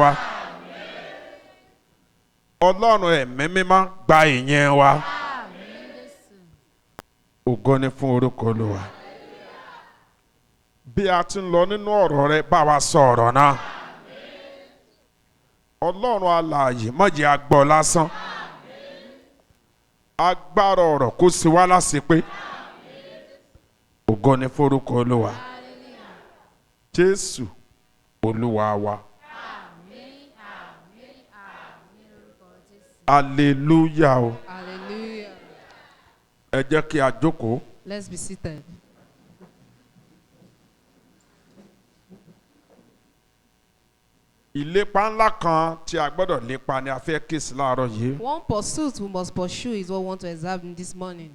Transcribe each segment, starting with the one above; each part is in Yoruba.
wa. Ọlọ́run ẹ̀mí mímọ́ gba ìyìn wa. Ògo ni fún orúkọ Olúwa. Bí a ti ń lọ nínú ọ̀rọ̀ rẹ bá wa sọ ọ̀rọ̀ náà. Ọlọ́run alààyè má jẹ́ a gbọ́ lásán. Agbára ọ̀rọ̀ kó sì wá láṣepé. Ògo ni fún orúkọ Olúwa. Jésù Olúwa wa. Hallelujah. Hallelujah. Ẹ jẹ́ kí a jókòó. Let's be seated. Ìlépa ńlá kan tí a gbọ́dọ̀ lépa ni a fẹ́ kíyèsí láàárọ̀ yìí. One pursuit we must pursue is what we want to examine this morning.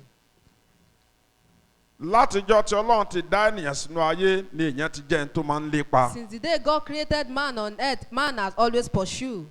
Látijọ́ tí Ọlọ́run ti dá ènìyàn sínú ayé ni èèyàn ti jẹ́ ẹni tó máa ń lépa. Since the day God created man on earth, man has always pursued.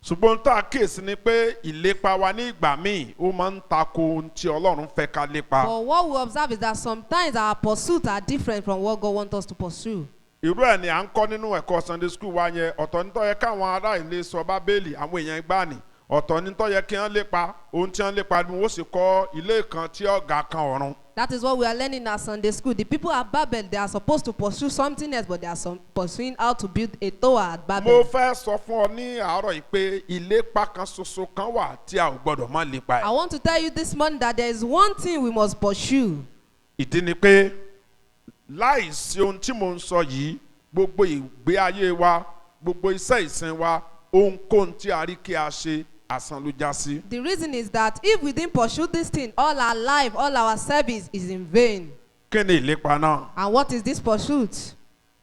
Ṣùgbọ́n tá a kíyèsí ni pé ìlépa wa ní ìgbà míì ó máa ń tako ohun tí Ọlọ́run fẹ́ ká lépa. But what we observe is that sometimes our pursuits are different from what God wants us to pursue. Irú ẹ̀ ni à ń kọ́ nínú ẹ̀kọ́ Sunday school wa yẹn. Ọ̀tọ̀ ní tó yẹ káwọn ará ilé sọ Bábélì àwọn èèyàn ìgbà ni. Ọ̀tọ̀ ní tó yẹ kí wọ́n lépa ohun tí wọ́n lépa ni wọ́n sì kọ́ ilé kan tí ọ̀gá kan ọ̀run. That is what we are learning at Sunday school. The people at Babel, they are supposed to pursue something else, but they are pursuing how to build a tower at Babel. Mo fẹ́ sọ fún ọ ní àárọ̀ yìí pé ìlépa kan ṣoṣo kan wà tí a ò gbọ́dọ̀ má lépa ẹ̀. I want to tell you this morning that there is one thing we must pursue. Ìdí ni pé láìsí ohun tí mo ń sọ yìí gbogbo ìgbé ayé wa gbogbo iṣẹ́ ìsìn wa ohunkóhun tí a rí kí a ṣe asán ló já sí. The reason is that if we didn't pursue this thing, all our life, all our service is in vain. Kí ni ìlépa náà? And what is this pursuit?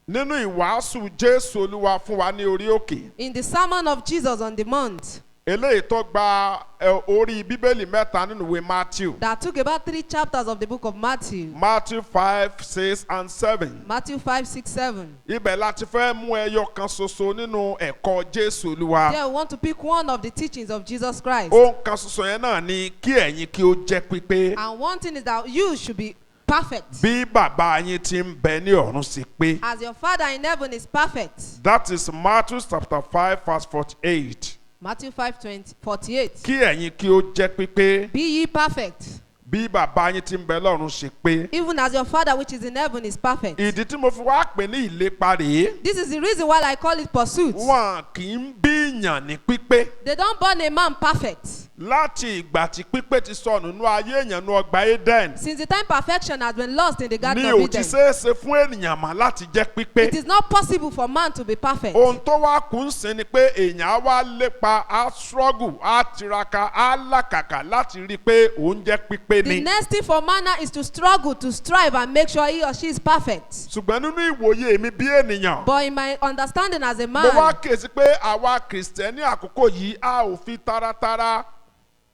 Nínú ìwàásù Jésù Olúwa fún wa ní orí òkè. In the sermon of Jesus on the mount, Eléyìí tó gba orí Bíbélì mẹ́ta nínú ìwé Matthew. that took about 3 chapters of the book of Matthew. Matthew 5, 6 and 7. Matthew 5, 6, 7. Ibẹ̀ láti fẹ́ mú ẹyọ kan ṣoṣo nínú ẹ̀kọ́ Jésù Olúwa. Here we want to pick one of the teachings of Jesus Christ. Ohun kan ṣoṣo yẹn náà ni kí ẹ̀yin kí ó jẹ́ pípé. And one thing is that you should be perfect. Bí bàbá yín ti ń bẹ ní ọ̀run sí pé. As your Father in heaven is perfect. That is Matthew chapter 5 verse 48. Matthew 5, 48. Kí ẹ̀yin kí ó jẹ́ pípé. Be ye perfect, Bí bàbá yín ti ń bẹ lọ́run sí pé. even as your Father which is in heaven is perfect. Ìdí tí mo fi wá pè ní ìlépa rèé. This is the reason why I call it pursuit. Wọn kì í bí ìyàn ní pípé. They don't born a man perfect. Láti ìgbà tí pípé ti sọnù nínú ayé èèyàn ní ọgbà Eden. Since the time perfection has been lost in the Ní Garden of ò ti Eden, ṣeé ṣe fún ènìyàn mọ́ láti jẹ́ pípé. it is not possible for man to be perfect. Ohun tó wá kù ń sìn ni pé èèyàn á wá lépa á struggle á tiraka á làkàkà láti rí i pé òun jẹ́ pípé The ni. next thing for man now is to struggle, to strive and make sure he or she is perfect. Ṣùgbọ́n nínú ìwòye mi bí ènìyàn. But in my understanding as a Mo wá man, kíyèsí pé àwa Kìrìsìtẹ́nì àkókò yìí a ò fi taratara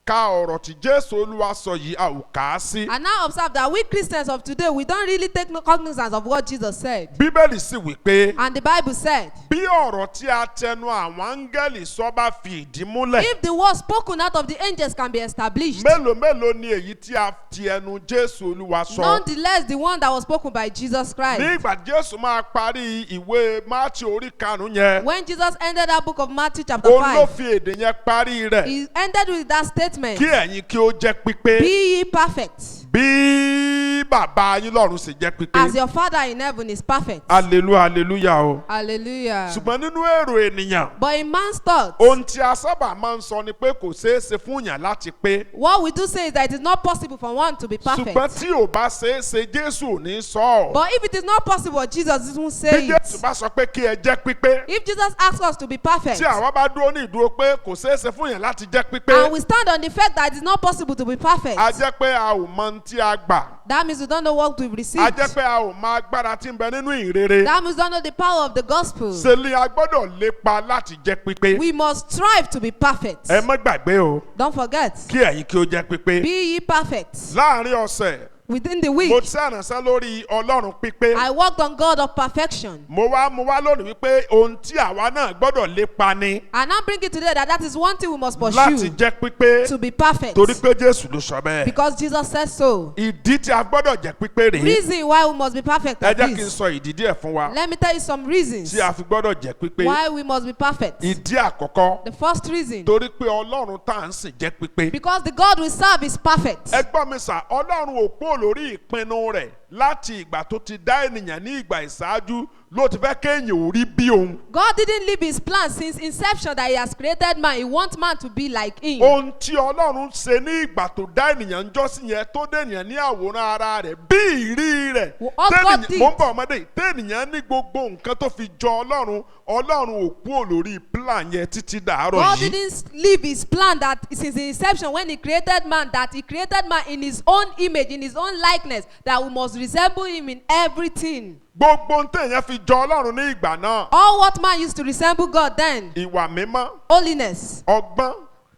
ka ọ̀rọ̀ tí Jésù Olúwa sọ yìí a ò kà á sí. I now observe that we Christians of today, we don't really take no cognizance of what Jesus said. Bíbélì sì wí pé And the Bible said, bí ọ̀rọ̀ tí a tẹnu àwọn áńgẹ́lì sọ bá fi ìdí múlẹ̀. if the word spoken out of the angels can be established, Mélòó mélòó ni èyí tí a ti ẹnu Jésù Olúwa sọ. nonetheless, the one that was spoken by Jesus Christ. Ní ìgbà Jésù máa parí ìwé Mátíù orí karùn-ún yẹn. When Jesus ended that book of Matthew chapter Òun ló 5, fi èdè yẹn parí rẹ̀. he ended with that statement, Kí ẹ̀yin kí ó jẹ́ pípé. be ye perfect, Bí bàbá yín lọ́run sì jẹ́ pípé. as your Father in heaven is perfect. Hallelujah, hallelujah o. Hallelujah. Ṣùgbọ́n nínú èrò ènìyàn, But in man's thoughts, ohun tí a sábà máa ń sọ ni pé kò ṣeé ṣe fún yàn láti pé. what we do say is that it is not possible for one to be Ṣùgbọ́n perfect. tí ò bá ṣeé ṣe Jésù ò ní sọ ọ́. But if it is not possible, Jesus won't Bí say Jésù it. bá sọ pé kí ẹ jẹ́ pípé. If Jesus asks us to be perfect, Tí àwa bá dúró ní ìdúró pé kò ṣeé ṣe fún yàn láti jẹ́ and pípé. we stand on the fact that it is not possible to be perfect, A jẹ́ pé a ò mọ ohun tí a gbà. that means we don't know what we've A received. jẹ́ pé a ò mọ agbára tí ń bẹ nínú ìrere. That means we don't know the power of the gospel. Ṣe ni a gbọ́dọ̀ lépa láti jẹ́ pípé. We must strive to be perfect. Ẹ má gbàgbé o, Don't forget, kí ẹ̀yin kí ó jẹ́ pípé. be ye perfect. Láàárín ọ̀sẹ̀ within the mo week, ti ṣàránṣẹ́ lórí ọlọ́run pípé. I worked on God of perfection. mo wá lónìí wípé ohun tí àwa náà gbọ́dọ̀ lépa ni And now bring it today that is one thing we must láti pursue, jẹ́ pípé to be perfect. torí pé Jésù ló sọ bẹ́ẹ̀. Because Jesus said so. ìdí tí a gbọ́dọ̀ jẹ́ pípé rèé. Reason why we must be perfect ẹ at jẹ́ kí n this. sọ ìdí díẹ̀ fún wa Let me tell you some reasons tí a fi gbọ́dọ̀ jẹ́ pípé. why we must be perfect. ìdí àkọ́kọ́ The first reason, torí pé ọlọ́run tá à ń sìn jẹ́ pípé. because the God we serve is perfect. ẹ gbọ́ mi sà, ọlọ́run ò kúrò lórí ìpinnu rẹ̀ láti ìgbà tó ti dá ènìyàn ní ìgbà ìṣáájú ló ti fẹ́ kéèyàn ò rí bí òun. God didn't leave his plan since inception that he has created man. He wants man to be like him. ohun tí ọlọ́run ṣe ní ìgbà tó dá ènìyàn ń jọ́sìn yẹn tó dé ènìyàn ní àwòrán ara rẹ̀ bí ìrí rẹ̀. Well, all God did- mo ń bọ̀ ọmọdé yìí tẹ́nìyàn ní gbogbo nǹkan tó fi jọ ọlọ́run ò kúrò lórí plan yẹn títí dàárọ̀ God yìí. didn't leave his plan that since the inception when he created man, that he created man in his own image, in his own likeness, that we must resemble him in everything. gbogbo ohun téèyàn fi jọ ọlọ́run ní ìgbà náà. All what man used to resemble God then, ìwà mímọ́, holiness, ọgbọ́n,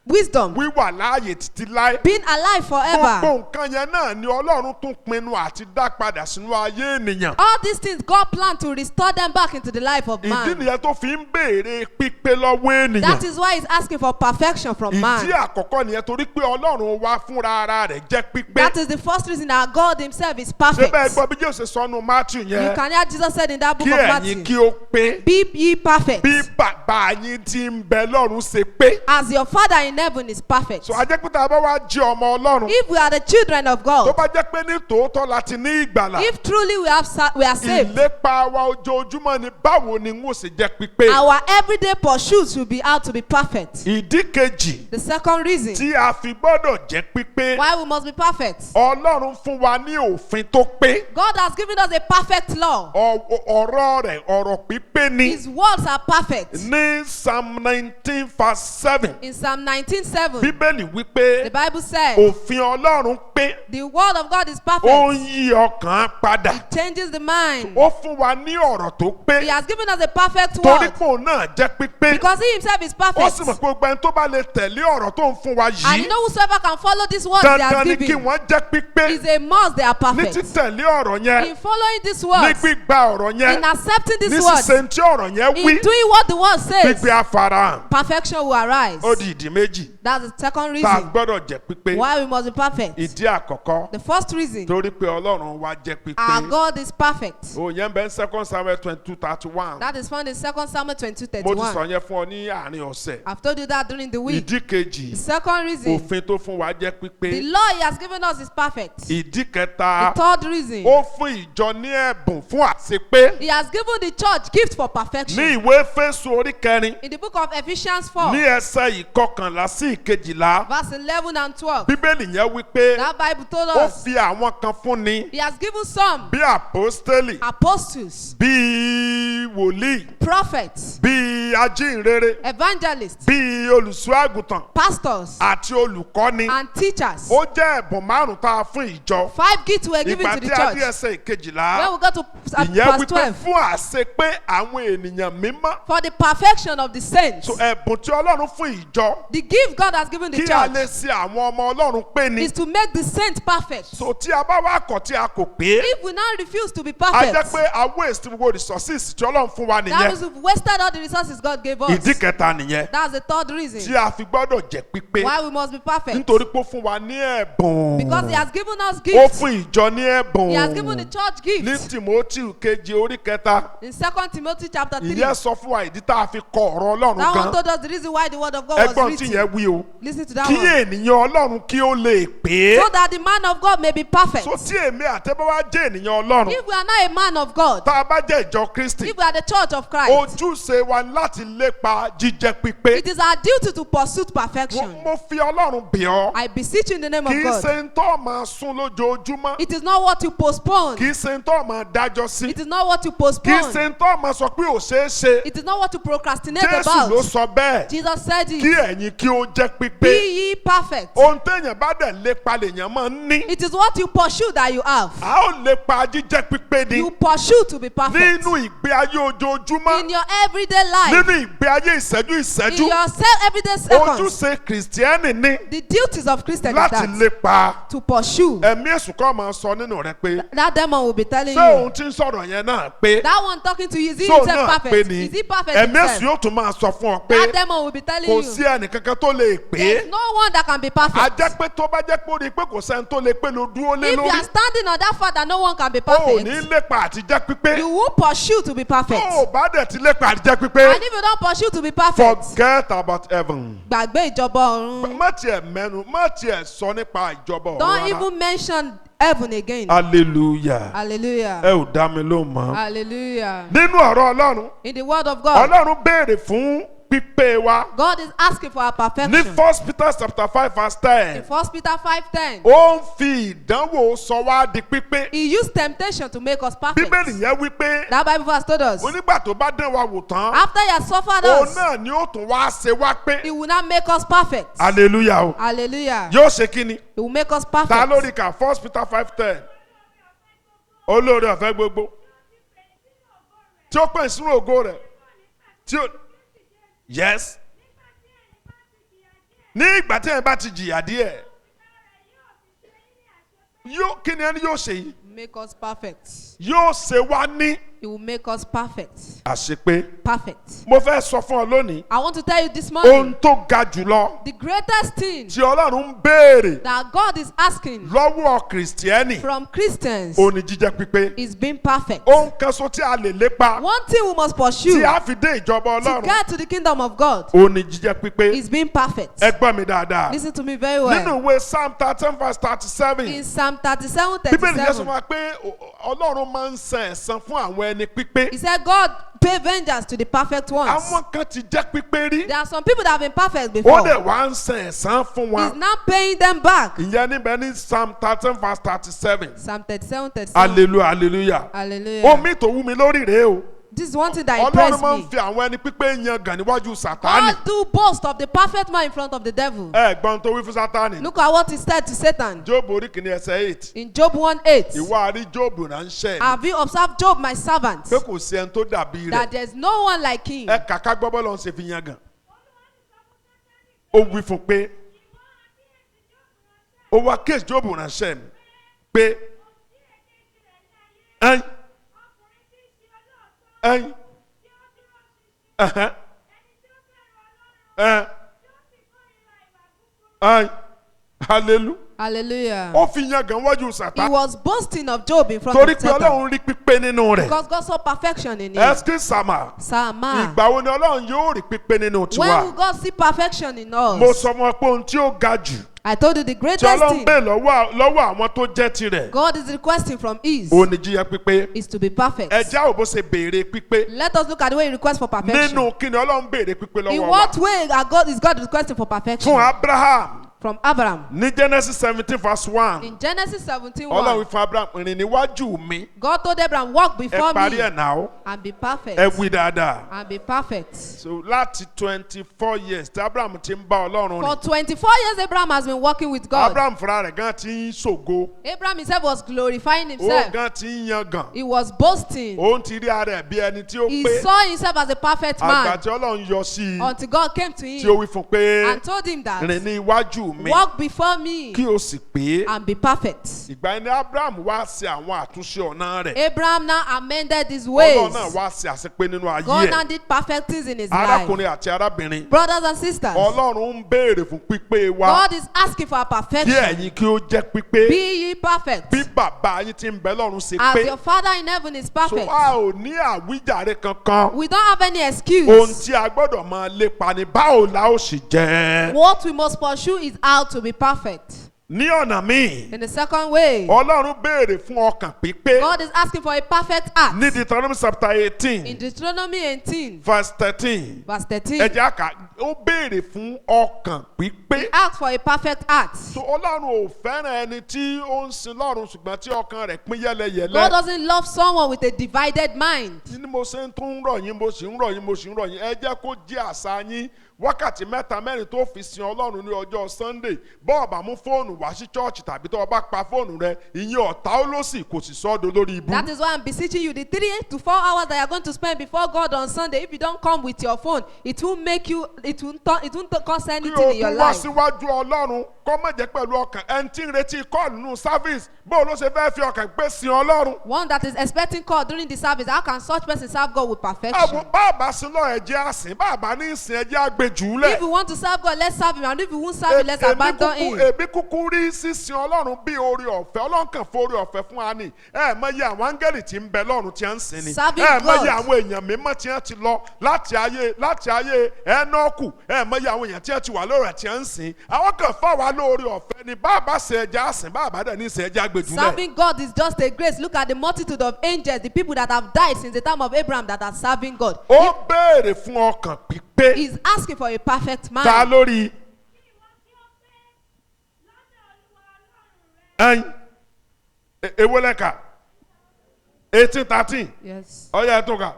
wisdom, wíwà láàyè títí láé. being alive forever. gbogbo nǹkan yẹn náà ni ọlọ́run tún pinnu àti dá padà sínú ayé ènìyàn. All these things God planned to restore them back into the life of ìdí man. nìyẹn tó fi ń béèrè pípé lọ́wọ́ That ènìyàn. is why he's asking for perfection from ìdí man. àkọ́kọ́ nìyẹn torí pé ọlọ́run wá fúnra ara rẹ̀ jẹ́ pípé. That is the first reason that God himself is ṣé perfect. bẹ́ẹ̀ gbọ́ bí Jésù ṣe sọnù Matthew You yẹn can hear Jesus said in that book kí of ẹ̀yin Matthew, kí ó pé be ye perfect bí bàbá yín tí ń bẹ lọ́run ṣe pé. as your Father in heaven is perfect. so ajẹ́ pé tá a bá wá jẹ́ ọmọ ọlọ́run If we are the children of tó God, bá jẹ́ pé ní tòótọ́ láti ní ìgbàlà. if truly we are saved, ìlépa wa ojoojúmọ́ ni báwo ni n ó sì jẹ́ pípé. our everyday pursuit should be how to be perfect. ìdí kejì The second reason tí a fi gbọ́dọ̀ jẹ́ pípé. why we must be perfect, ọlọ́run fún wa ní òfin tó pé. God has given us a perfect law. ọ̀rọ̀ rẹ̀ ọ̀rọ̀ pípé ni. His words are perfect. ní Psalm 19 verse 7 In Psalm 19:7, bíbélì wípé the Bible says, òfin ọlọ́run pé the word of God is ó ń perfect. yí ọkàn padà. It changes the mind. ó fún wa ní ọ̀rọ̀ tó pé He has given us a perfect torí word pé òun náà jẹ́ pípé. because he himself is ó perfect. sì mọ̀ pé gbogbo ẹni tó bá lè tẹ̀lé ọ̀rọ̀ tó ń fún wa And you yìí know whosoever can follow this word he has dandan ni kí given wọ́n jẹ́ pípé is a must they are ní perfect. títẹ̀lé ọ̀rọ̀ yẹn In following this ní word, gbígba ọ̀rọ̀ yẹn in accepting ní this word, sísè tí ọ̀rọ̀ yẹn in wí doing what the word says, gbígbé afárahàn. perfection will arise. ó di ìdí méjì That's the second tá a reason gbọ́dọ̀ jẹ́ pípé. why we must be perfect. ìdí àkọ́kọ́ The first reason, torí pé ọlọ́run wa jẹ́ our pípé. God is perfect. òun yẹn bẹ́ẹ̀ 2 Samuel 22:31. That is found in 2 Samuel mo ti sọ 22:31. yẹn fún ọ ní àárín ọ̀sẹ̀. I've told you that during the week. ìdí kejì The second reason, òfin tó fún wa jẹ́ the pípé. law he has given us is perfect. ìdí The kẹta third reason, ó fún ìjọ ní ẹ̀bùn fún àṣepé. he has given the church gift for ní perfection. ìwé Éfésù orí kẹrin In the book of Ephesians 4, ní ẹsẹ̀ ìkọkànlá sí ìkejìlá verse 11 and 12, bíbélì yẹn wí pé that Bible told ó us fi àwọn kan fún ni he has given some bí àpọ́stélì apostles, bí wòlíì prophets, bí ajínrere evangelists, bí olùṣọ́àgùtàn pastors, àti olùkọ́ni. and teachers. ó jẹ́ ẹ̀bùn márùn-ún tá a fún ìjọ. 5 gifts were given ìgbà to the tí a dé church. ẹsẹ̀ ìkejìlá When we go to ìyẹn verse wípé 12, fún àṣepé àwọn ènìyàn mímọ́. for the perfection of the saints, so ẹ̀bùn tí ọlọ́run fún ìjọ the gift God has given the kí a lè church ṣe àwọn ọmọ ọlọ́run pé ni. is to make the saints perfect. so tí a bá wá kọ̀ tí a kò pé If we now refuse to be a jẹ́ perfect, pé a waste gbogbo resources tí ọlọ́run fún wa that nìyẹn. means we've wasted all the resources God gave us. ìdí kẹta nìyẹn That's the third reason tí a fi gbọ́dọ̀ jẹ́ pípé why we must be perfect. nítorí pé ó fún wa ní ẹ̀bùn. Because he has given us ó gifts. fún ìjọ ní ẹ̀bùn. He has given the church ní gifts. Timothy kejì orí kẹta In 2 Timothy chapter 3, ìyẹn sọ fún wa ìdí tá a fi kọ ọ̀rọ̀ ọlọ́run that one gan. told us the reason why the word of God was ẹgbọ́n tí yẹn written. wí o Listen to that kí one. ènìyàn ọlọ́run kí ó lè pé. So that the man of God may be perfect. so tí èmi àtẹ́bọ́wá jẹ́ ènìyàn ọlọ́run If we are not a man of God, tá a bá jẹ́ ìjọ Kristi if we are the church of Christ, ojúṣe wa láti lépa jíjẹ́ pípé. it is our duty to pursue perfection. mo fi ọlọ́run bì ọ́ I beseech you in the name kì of í God. ṣe ń tọ́ máa sún lójoojúmọ́ It is not what you postpone. kì í ṣe ń tọ́ máa dájọ́ sí It is not what you kì í postpone. ṣe ń tọ́ máa sọ pé ò ṣeé ṣe. It is not what you procrastinate Jésù ló about. sọ bẹ́ẹ̀ Jesus said kí it. ẹ̀yin kí ó jẹ́ pípé. Be ye perfect. ohun téèyàn bá dẹ̀ lépa lèèyàn máa ń ní. It is what you pursue that you have. a ó lépa jíjẹ́ pípé ni You pursue to be perfect. nínú ìgbé ayé ayé ojoojúmọ́. in your everyday life, Nínú ìgbé ayé ìṣẹ́jú in ìṣẹ́jú. your everyday seconds. Ojúṣe Kìrìsìtẹ́nì ní The duties of Christian is láti that lépa. to pursue. Ẹ̀mí èṣù kọ́ máa sọ nínú rẹ pé That demon will be telling ṣé you. òun ti ń sọ̀rọ̀ yẹn náà pé That one talking to you, is he ṣé òun himself náà pé perfect? ni Is he perfect ẹ̀mí èṣù himself? yóò tún máa sọ fún ọ pé That demon will be telling kò you. sí ẹnìkankan tó lè pé. There's no one that can be A perfect. jẹ́ pé tó bá jẹ́ pé ó rí i pé kò sẹ́ni tó lè pé ló dúró lé If you lórí. are standing on that fact that no one can be O ò ní perfect, lépa àti jẹ́ pípé. you will pursue to be perfect. Tó o bá dẹ̀ ti lépa àti jẹ́ pípé. And if you don't pursue to be perfect, Forget about heaven. gbàgbé ìjọba ọ̀run. Má tiẹ̀ sọ nípa ìjọba ọ̀run Don't rárá. even mention heaven again. Hallelujah. Hallelujah. Ẹ ò dá mi lóhùn mọ́. Hallelujah. Nínú ọ̀rọ̀ Ọlọ́run, In the word of God, Ọlọ́run béèrè fún pípé wa. God is asking for our Ní perfection. 1 Peter chapter 5 verse 10. In 1 Peter 5:10, Ó ń fi ìdánwò sọ wá di pípé. he used temptation to make us perfect. Bíbélì yẹn wí pé That Bible verse told us, onígbà tó bá dán wa wò tán, after he has suffered òun us, náà ni ó tún wá ṣe wá pé. he will not make us perfect. Hallelujah o. Hallelujah. Yóò ṣe kí ni? He will make us Ta perfect. lórí ka 1 Peter 5:10. Olóore ọ̀fẹ́ gbogbo. Tí ó pè sínú ògo rẹ̀. Tí ó. Yes. Ní ìgbà tí ẹ̀ bá ti jìyà díẹ̀. Kí ni ẹni yóò ṣe yìí? Make us perfect. Yóò ṣe wá ní He will make us perfect. àṣepé. Perfect. Mo fẹ́ sọ fún ọ lónìí. I want to tell you this Ohun morning, tó ga jùlọ the greatest thing tí Ọlọ́run ń béèrè that God is asking lọ́wọ́ Kìrìsìtẹ́nì from Christians ó ní jíjẹ́ pípé. is being perfect. Ohun kan so tí a lè lépa One thing we must pursue tí a fi dé ìjọba to Ọlọ́run get to the kingdom of God ó ní jíjẹ́ pípé. is being perfect. Ẹ gbọ́ mi dáadáa. Listen to me very Nínú well. ìwé Psalm 13 verse 37. In Psalm 37, Bíbélì yẹn sọ 37, fún wa pé Ọlọ́run máa ń san ẹ̀san fún àwọn ẹni pípé. he said, God pay vengeance to the perfect ones. Àwọn kan ti jẹ́ pípé rí. There are some people that have been perfect Ó before. dẹ̀ wá ń san ẹ̀san fún He's wọn. now paying them back. Ìyẹn níbẹ̀ ní Psalm 13 verse 37. Psalm 37, 37. Hallelujah hallelujah. Hallelujah. Omi tó wú mi lórí rèé o. This is one thing that Ọlọ́run impressed máa ń me. fi àwọn ẹni pípé yan gàn níwájú Sátánì. God do boast of the perfect man in front of the devil. Ẹ̀gbọ́n tó wí fún Sátánì. Look at what he said to Satan Jóòbù orí kìíní ẹsẹ̀ 8. in Job 1:8. Ìwà àrí Jóòbù ránṣẹ́ Have you observed Job, my servant, pé kò sí ẹni tó dàbí that rẹ̀. there's no one like him? Ẹ kàkà gbọ́ bọ́lá ń ṣe fi yan gàn. Ó wí fún pé ó wá kéèsì Jóòbù ránṣẹ́ mi pé ẹ̀yin ẹ̀yin ẹ̀hẹ́n ẹ̀yin hallelujah. Hallelujah. Ó fi yan gàn wájú He Sátánì. was boasting of Job in front Torí of pé Satan Ọlọ́run rí pípé nínú rẹ̀. because God saw perfection in him. Ẹ̀sìn sàmà. Sama. Ìgbà wo ni Ọlọ́run yóò rí pípé nínú When will tiwa? God see perfection in Mo us? sọ fún ọ pé ohun tí ó ga jù I told you the tí greatest Ọlọ́run thing bẹ̀ lọ́wọ́ àwọn tó jẹ́ tirẹ̀. God is requesting from is Ó ní jíjẹ́ pípé. is to be perfect. Ẹja ò bó ṣe béèrè pípé. Let us look at the way he requests for perfection. Nínú kí ni Ọlọ́run béèrè pípé In lọ́wọ́ wa? what way is God requesting for perfection? Fún Abraham From Abraham. ní Genesis 17 verse 1. In Genesis 17:1, Ọlọ́run fún Abraham rìn níwájú mi. God told Abraham, walk Ẹ before parí me ẹ̀ náà. and be perfect. Ẹ wí dáadáa. And be perfect. So láti 24 years tí Abraham ti ń bá Ọlọ́run For rìn. 24 years, Abraham has been working with God. Abraham fúnra rẹ̀ gan ti ń ṣògo. Abraham himself was glorifying Ó himself. gan ti ń yan gàn. He was boasting. Òun ti rí ara ẹ̀ bí ẹni tí ó He pé. saw himself as a perfect Àgbà man tí Ọlọ́run yọ sí i until God came to tí ó him wí fún pé and told him that, rìn ní iwájú mi walk before me kí o sì pé. and be perfect. Ìgbà yẹn ni Abraham wá ṣe àwọn àtúnṣe ọ̀nà rẹ̀. Abraham now amended his ways. Ọlọ́run náà wá ṣe àṣepé nínú ayé God now ẹ̀. did perfect things in his life. Arákùnrin àti arábìnrin. Brothers and sisters, Ọlọ́run ń béèrè fún pípé wa. God is asking for our Kí perfection. ẹ̀yin kí ó jẹ́ pípé. Be ye perfect Bí bàbá yín ti ń bẹ lọ́run ṣe as pé. your Father in heaven is So perfect. a ò ní àwíjàre kankan. We don't have any Ohun excuse. tí a gbọ́dọ̀ máa lépa ni báwo la ó sì jẹ́. What we must pursue is how to be perfect. Ní ọ̀nà míì, In the second way, Ọlọ́run béèrè fún ọkàn pípé. God is asking for a perfect heart. Ní Deuteronomy chapter In 18 Deuteronomy 18, verse 13. verse 13, Ẹ jẹ́ àká ó béèrè fún ọkàn pípé. ask for a perfect heart. So Ọlọ́run ò fẹ́ràn ẹni tí ó ń sin Ọlọ́run ṣùgbọ́n tí ọkàn rẹ̀ pín God yẹ́lẹyẹ̀lẹ. doesn't love someone with a divided mind. Ní mo ṣe ń tún rọ̀ yín mo sì ń rọ̀ yín mo sì ń rọ̀ yín ẹ jẹ́ kó jẹ́ àṣà yín wákàtí mẹ́ta mẹ́rin tó fi sin Ọlọ́run ní ọjọ́ Sunday bọ́ọ̀bà mú fóònù fóònù wá sí chọ́ọ̀chì tàbí tó o bá pa fóònù rẹ ìyẹn ọ̀tá olóṣì kò sì sọ́dọ̀ lórí ibú. That is why I'm beseeching you, the 3 to 4 hours that you're going to spend before God on Sunday, if you don't come with your phone, it won't cause anything kí o in your tún wá life. síwájú ọlọ́run kó má jẹ́ pẹ̀lú ọkàn ẹni tí ń retí kọ́ọ̀lù nínú service bó ló ṣe fẹ́ fi ọkàn gbé sin ọlọ́run. One that is expecting call during the service, how can such person serve God with perfection? àwọn bàbá sí lọ ẹ̀jẹ̀ àsìn bàbá ní ìsìn ẹ̀jẹ̀ àgbèjù lẹ̀. If you want to serve God, let's serve him, and if you won't serve him, let's abandon him. èmi kúkú rí sísin ọlọ́run bí oore ọ̀fẹ́ ọlọ́run kàn fún oore ọ̀fẹ́ fún wa ni mọyì àwọn áńgẹ́lì tí ń bẹ lọ́run tí ń sìn ni Serving mọyì God. àwọn èèyàn mímọ́ tí ń ti lọ láti ayé ẹnọ́kù mọyì àwọn èèyàn tí ń ti wà lórí ẹ̀ tí ń sìn àwọn kan fà wá lóore ọ̀fẹ́ ni bàbá ṣe ẹja àsìn bàbá dẹ̀ ní ṣe ẹja àgbèjúlẹ̀. Serving God is just a grace. Look at the multitude of angels, the people that have died since the time of Abraham that are serving God. ó béèrè fún ọkàn pípé He's asking for a perfect man. ta lórí ẹyin ewolẹ́ka 18:13 Yes. ọ̀yà ẹ̀tọ́ ká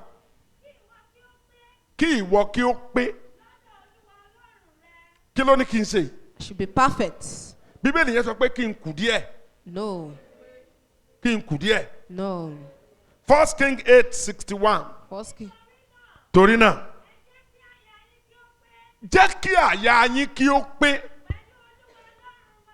kí ìwọ kí ó pé kí ló ní kí n ṣe Should be perfect. bíbélì yẹn sọ pé kí n kù díẹ̀ No. kí n kù díẹ̀ No. 1 King 8:61 First King. torí náà jẹ́ kí àyà yín kí ó pé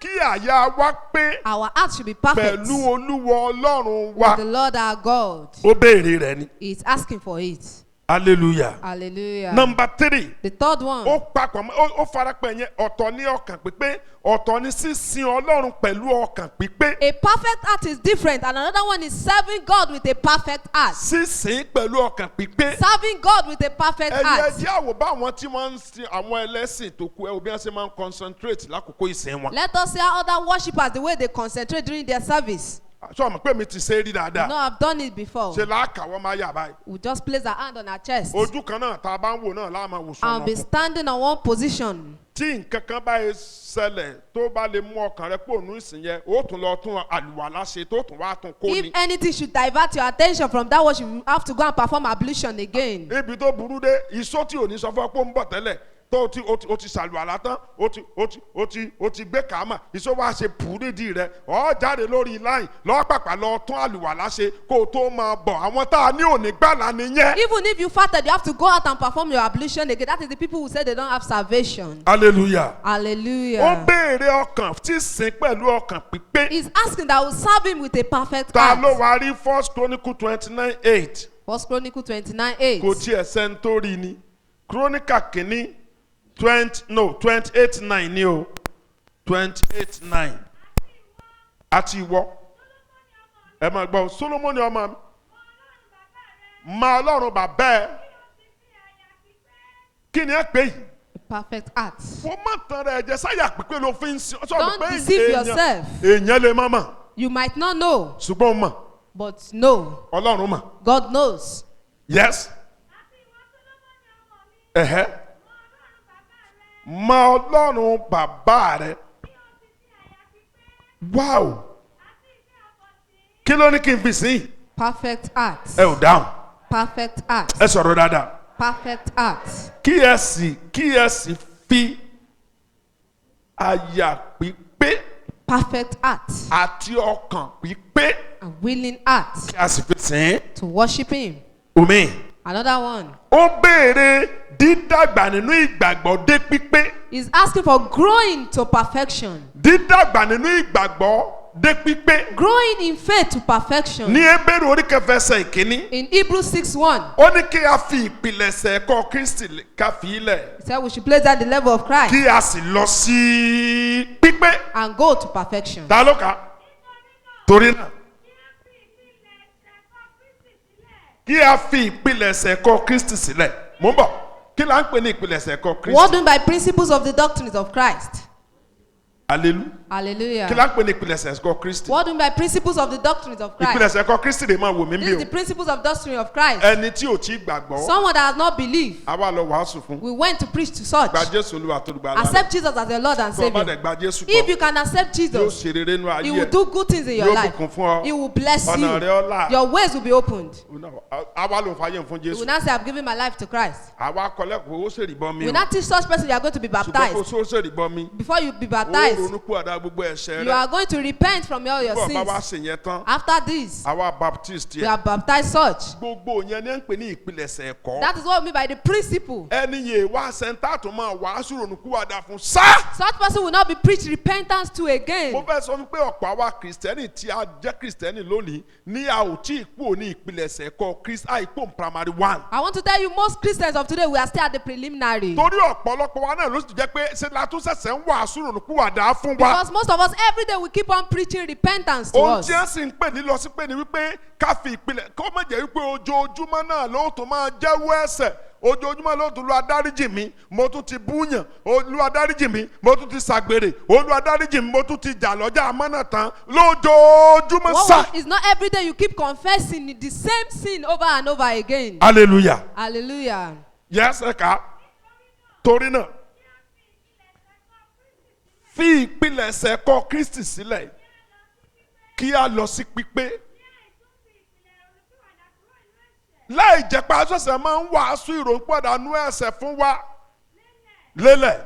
kí àyà wa pé Our heart should be perfect. pẹ̀lú olúwa ọlọ́run wa The Lord our God ó béèrè rẹ̀ ni is asking for it. hallelujah. Hallelujah. Number 3 The third one. ó papọ̀ mọ́ ó farapẹ̀ yẹn ọ̀tọ̀ ní ọkàn pípé ọ̀tọ̀ ní sísin ọlọ́run pẹ̀lú ọkàn pípé A perfect heart is different, and another one is serving God with a perfect heart. sísìn pẹ̀lú ọkàn pípé. Serving God with a perfect ẹ̀yin heart. ẹjẹ́ àwòbá àwọn tí wọ́n ń sin àwọn ẹlẹ́sìn tó kù ẹ̀ òbí wọn ṣe máa ń concentrate lákòókò ìsìn wọn. Let us see how other worshippers, the way they concentrate during their service. sọ ma pé mi ti ṣe é rí You dáadáa know, I've done it before. ṣe láàkàwọ́ máa yà báyìí We just place our hand on our chest ojú kan náà tá a bá ń wò náà láàmú àwòsàn and be wọn. standing on one position. tí nǹkan kan báyìí ṣẹlẹ̀ tó bá lè mú ọkàn rẹ pò nù ìsìn yẹn ó tún lọ tún àlùwàlá ṣe tó tún wá tún kó ni. If anything should divert your attention from that worship, you have to go and perform ablution again. ibi tó burú dé iṣó tí ò ní sọ fún ọ pé ó ń bọ̀ tẹ́lẹ̀ tó o ti ṣàlùwàlá tán o ti gbé kàámà iṣó wá ṣe pù nídìí rẹ ọ jáde lórí láì lọ́ọ́ pàpà lọ tún àlùwàlá ṣe kó o tó máa bọ̀ àwọn tá a ní òní gbàlà nìyẹn. Even if you farted, you have to go out and perform your ablution again. That is the people who say they don't have salvation. hallelujah. ó Hallelujah. béèrè ọkàn tí sìn pẹ̀lú ọkàn pípé. He's asking that we serve him with a perfect ta ló heart. wá rí 1 Chronicle 29:8 First Chronicle 29:8. kò tiẹ̀ sẹ́ńtórì ni Chronicle kìíní 28:9 ni o 28:9 àti ìwọ ẹ máa gbọ́ Solomoni ọmọ mi máa ọlọ́run bàbá ẹ kí ni ẹ pè yìí Perfect heart. wọ́n má tan rẹ̀ ẹ̀jẹ̀ sáyà pípé ló fi ń sin Don't deceive yourself. èèyàn lè má mọ̀ You might not know, ṣùgbọ́n ó mọ̀ but know. ọlọ́run mọ̀ God knows. yes máa ọlọ́run bàbá rẹ wow kí ló ní kí n fi sìn Perfect heart. ẹ ò dáhùn Perfect heart. ẹ sọ̀rọ̀ dáadáa Perfect heart. kí ẹ sì fi àyà pípé Perfect heart. àti ọkàn pípé A willing heart kí a sì fi sìn to worship him. omi. Another one. ó béèrè dídàgbà nínú ìgbàgbọ́ dé pípé He's asking for growing to perfection. dídàgbà nínú ìgbàgbọ́ dé pípé Growing in faith to perfection. ní Hébérù orí kẹfà ẹsẹ̀ ìkíní In Hebrews 6:1, ó ní kí a fi ìpilẹ̀ṣẹ̀ ẹ̀kọ́ Kristi ká fi ilẹ̀ he said we should place at the level of Christ kí a sì lọ sí pípé and go to perfection. ta ló kà á? torí náà kí a fi ìpilẹ̀ṣẹ̀ ẹ̀kọ́ Kristi sílẹ̀ mò ń bọ̀ kí la ń pè ní ìpilẹ̀ṣẹ̀ ẹ̀kọ́ What Kristi do you mean by principles of the doctrines of Christ? hallelujah Hallelujah. kí la ń pè ní ìpilẹ̀ṣẹ̀ ẹ̀kọ́ Kristi What do you mean by principles of the doctrines of Christ? ìpilẹ̀ṣẹ̀ ẹ̀kọ́ Kristi lè máa wò mí This bí is o the principles of doctrine of Christ. ẹni tí ò tí gbàgbọ́ Someone that has not believed, àwa lọ wàásù fún we went to preach to such. gba Jésù Olúwa tó gbà lára Accept Jesus as your Lord and tó o bá dẹ̀ Savior. gba Jésù If gbọ́ you can accept yóò Jesus, ṣe rere nínú He ayé will ẹ̀ do good things in your yóò life. bùkún fún He ọ will bless ọ̀nà rẹ̀ you. ọ̀la Your ways will be opened. àwa ló ń fàyè fún You Jésù will not say, I've given my life to Christ. àwa kọlẹ́kọ̀ọ́ ó ṣèrì bọ́ mi You will o not teach such person you are going to be ṣùgbọ́n kó baptized. só ṣèrì bọ́ mi Before you be ó baptized, Christ, ronú pìwàdà gbogbo ẹ̀ṣẹ̀ you rẹ. are going to repent from all your bó bá wá sins. ṣe yẹn tán After this, àwa baptist we yẹn are baptized such. gbogbo yẹn ní ẹ̀ ń pè ní ìpilẹ̀ṣẹ̀ ẹ̀kọ́. That is what we mean by the principle. ẹni yẹn wá sẹ́ńtà tó máa wàásù ronú pìwàdà fún sá. Such person will not be preached repentance to mo again. fẹ́ sọ fún pé ọ̀pọ̀ àwa kìrìsìtẹ́nì tí a jẹ́ kìrìsìtẹ́nì lónìí ní a ò tí ì kúrò ní ìpilẹ̀ṣẹ̀ ẹ̀kọ́ àìpò primary one. I want to tell you, most Christians of today, we are still at the preliminary. torí ọ̀pọ̀lọpọ̀ wa náà ló sì jẹ́ pé ṣe la tún ṣẹ̀ṣẹ̀ ń wàásù ronú pìwàdà fún wa. Because most of us, every day, we keep on preaching repentance to ohun us. tí ẹ sì ń pè ní lọ sí pé ni wípé ká fi ìpìlẹ̀ kó má jẹ́ wípé ojoojúmọ́ náà ló tún máa jẹ́wọ́ ẹ̀ṣẹ̀ ojoojúmọ́ ló tún lu adáríjì mi mo tún ti búyàn olú adáríjì mi mo tún ti ṣàgbèrè olú adáríjì mi mo tún ti jà lọ́jà amọ́nà tán lójoojúmọ́ sá. It's not every day you keep confessing the same sin over and over again. hallelujah. Hallelujah. yes ẹ̀ka torí náà fi ìpilẹ̀ṣẹ̀ kọ̀ Kristi sílẹ̀ kí a lọ sí pípé. láì jẹ́ pé aṣọ́ṣẹ́ máa ń wàásù ìrònúpìwàdà ẹ̀ṣẹ̀ fún wa lélẹ̀.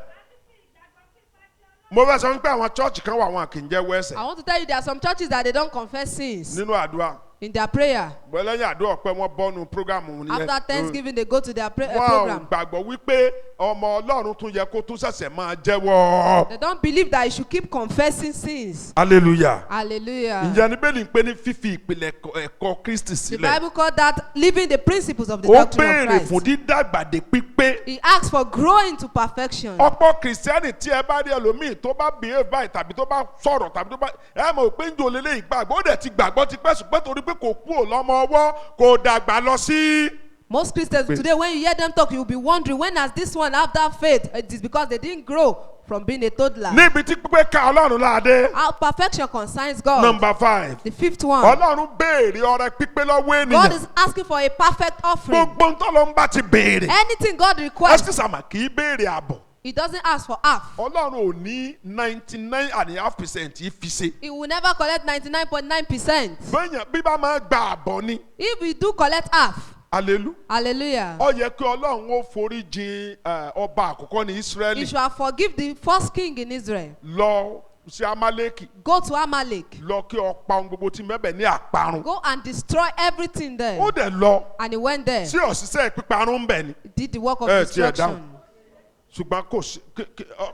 mo fẹ́ sọ wípé àwọn chọ́ọ̀chì kan wà wọn kì í jẹ́wọ́ ẹ̀ṣẹ̀ I want to tell you, there are some churches that they don't confess sins nínú àdúrà. in their prayer. bọ́ lẹ́yìn àdúrà pé wọ́n bọ́nu prógámù nìyẹn. After Thanksgiving, they go to their wọ́n ò program. gbàgbọ́ wípé ọmọ Ọlọ́run tún yẹ kó tún ṣẹ̀ṣẹ̀ máa jẹ́wọ́. They don't believe that you should keep confessing sins. hallelujah. Hallelujah. ǹjẹ́ níbẹ̀ ni pé ní fífi ìpìlẹ̀ ẹ̀kọ́ Kristi The sílẹ̀. Bible called that living the principles of the ó doctrine of béèrè fún Christ. dídàgbà dé pípé. He asks for growing to perfection. ọ̀pọ̀ kìrìsìtẹ́nì tí ẹ bá rí ẹlòmíì tó bá behave báyìí tàbí tó bá sọ̀rọ̀ tàbí tó bá ẹ mọ̀ pé ń jò lélẹ̀ ìgbàgbọ́ ó dẹ̀ ti gbàgbọ́ ti pẹ́ ṣùgbọ́n torí pé kò kú ò lọ́mọ ọwọ́ kò dàgbà lọ sí. Most Christians today, when you hear them talk, you'll be wondering, when has this one have that faith? It is because they didn't grow from being a toddler. níbi tí pípé ká Ọlọ́run láàdé. Our perfection concerns God. number 5. The fifth one. Ọlọ́run béèrè ọrẹ pípé lọ́wọ́ God ènìyàn. is asking for a perfect offering. gbogbo ń tọ́lọ́ ń bá ti béèrè. Anything God requests, ẹ́sì sàmà kì í béèrè àbọ̀. He doesn't ask for half. Ọlọ́run ò ní 99.5% yìí fi ṣe. He will never collect 99.9%. bẹ́ẹ̀yàn bí bá máa gba àbọ̀ ni. If we do collect half, hallelujah. hallelujah, ó yẹ kí Ọlọ́run ó forí jìn ọba àkọ́kọ́ ní He Ísírẹ́lì shall forgive the first king in Israel. lọ sí Amálẹ́kì Go to Amalek. lọ kí ọ pa ohun gbogbo tí mẹ́bẹ̀ ní àparun. Go and destroy everything there. ó dẹ̀ lọ And he went there. sí òṣìṣẹ́ píparun ń bẹ̀ ni. He did the work of Tiẹ̀ destruction. dáhùn. ṣùgbọ́n kò sí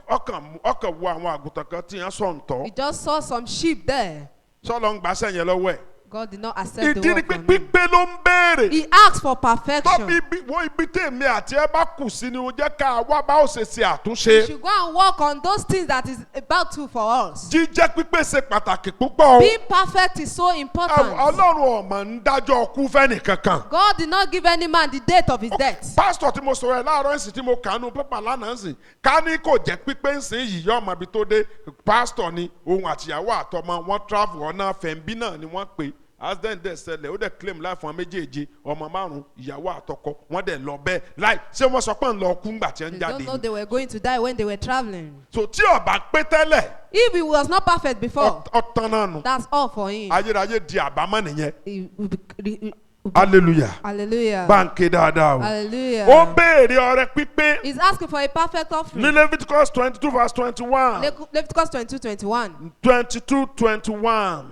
ọkàn wo àwọn àgùntàn kan tí yẹn sọ̀ ń tọ́. He just saw some sheep there. sọ́lọ́ ń gbàṣẹ́ yẹn lọ́wọ́ ẹ̀. God did not accept the ìdí ni work pé from him. pípé ló ń béèrè. He asked for perfection. tọ́bi wo ibi tèmi àti ẹ bá kù sí ni ó jẹ́ ká wá bá ó ṣe ṣe We àtúnṣe. should go and work on those things that is about to for us. jíjẹ́ pípé ṣe pàtàkì púpọ̀ o. Being perfect is so important. Ọlọ́run ọ̀mọ̀ ń dájọ́ ọkú fẹ́ni kankan. God did not give any man the date of his death. pásítọ̀ tí mo sọ̀rọ̀ ẹ̀ láàárọ̀ ẹ̀sìn tí mo kànú pépà lánàá ń sìn ká ní kò jẹ́ pípé ń sìn yìí ọmọ ibi tó dé pásítọ̀ ni òun àtìyàwó àtọmọ wọn travel ọ̀nà fẹ̀mbí náà ni wọ́n pè accident dẹ̀ ṣẹlẹ̀ ó dẹ̀ claim life wọn méjèèjì ọmọ márùn ìyàwó àtọkọ wọ́n dẹ̀ lọ bẹ́ẹ̀ láì ṣé wọ́n sọ pé ń lọ kú ńgbà tí wọ́n They ń don't jáde know ni. they were going to die when they were traveling. so tí ọba pé tẹ́lẹ̀ If he was not perfect before, ọ̀tán náà nù that's all for him. ayérayé di àbámọ̀ nìyẹn. He will be- hallelujah Hallelujah. báńkì dáadáa o. Hallelujah. ó béèrè ọrẹ pípé He's asking for a perfect ní offering. Leviticus 22:21. Leviticus 22:21. 22:21.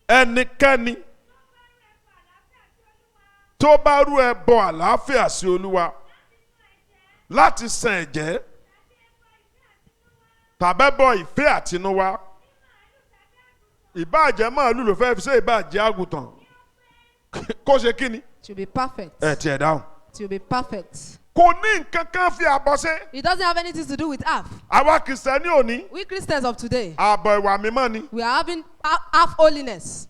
ẹnikẹ́ni tó bá rú ẹbọ àlàáfíà sí Olúwa láti san ẹ̀jẹ́ tàbẹ́bọ ìfẹ́ àtinúwá ìbáàjẹ́ màálù ló fẹ́ fi ṣe ìbáàjẹ́ àgùntàn kó ṣe kí ni. To be perfect. ẹ tiẹ̀ dáhùn. To be perfect. kò ní nǹkan kan fi àbọ̀ ṣe. It doesn't have anything to do with half. àwa kìrìsìtẹ́nì òní We Christians of today, ààbọ̀ ìwà mímọ́ ni. we are having half holiness.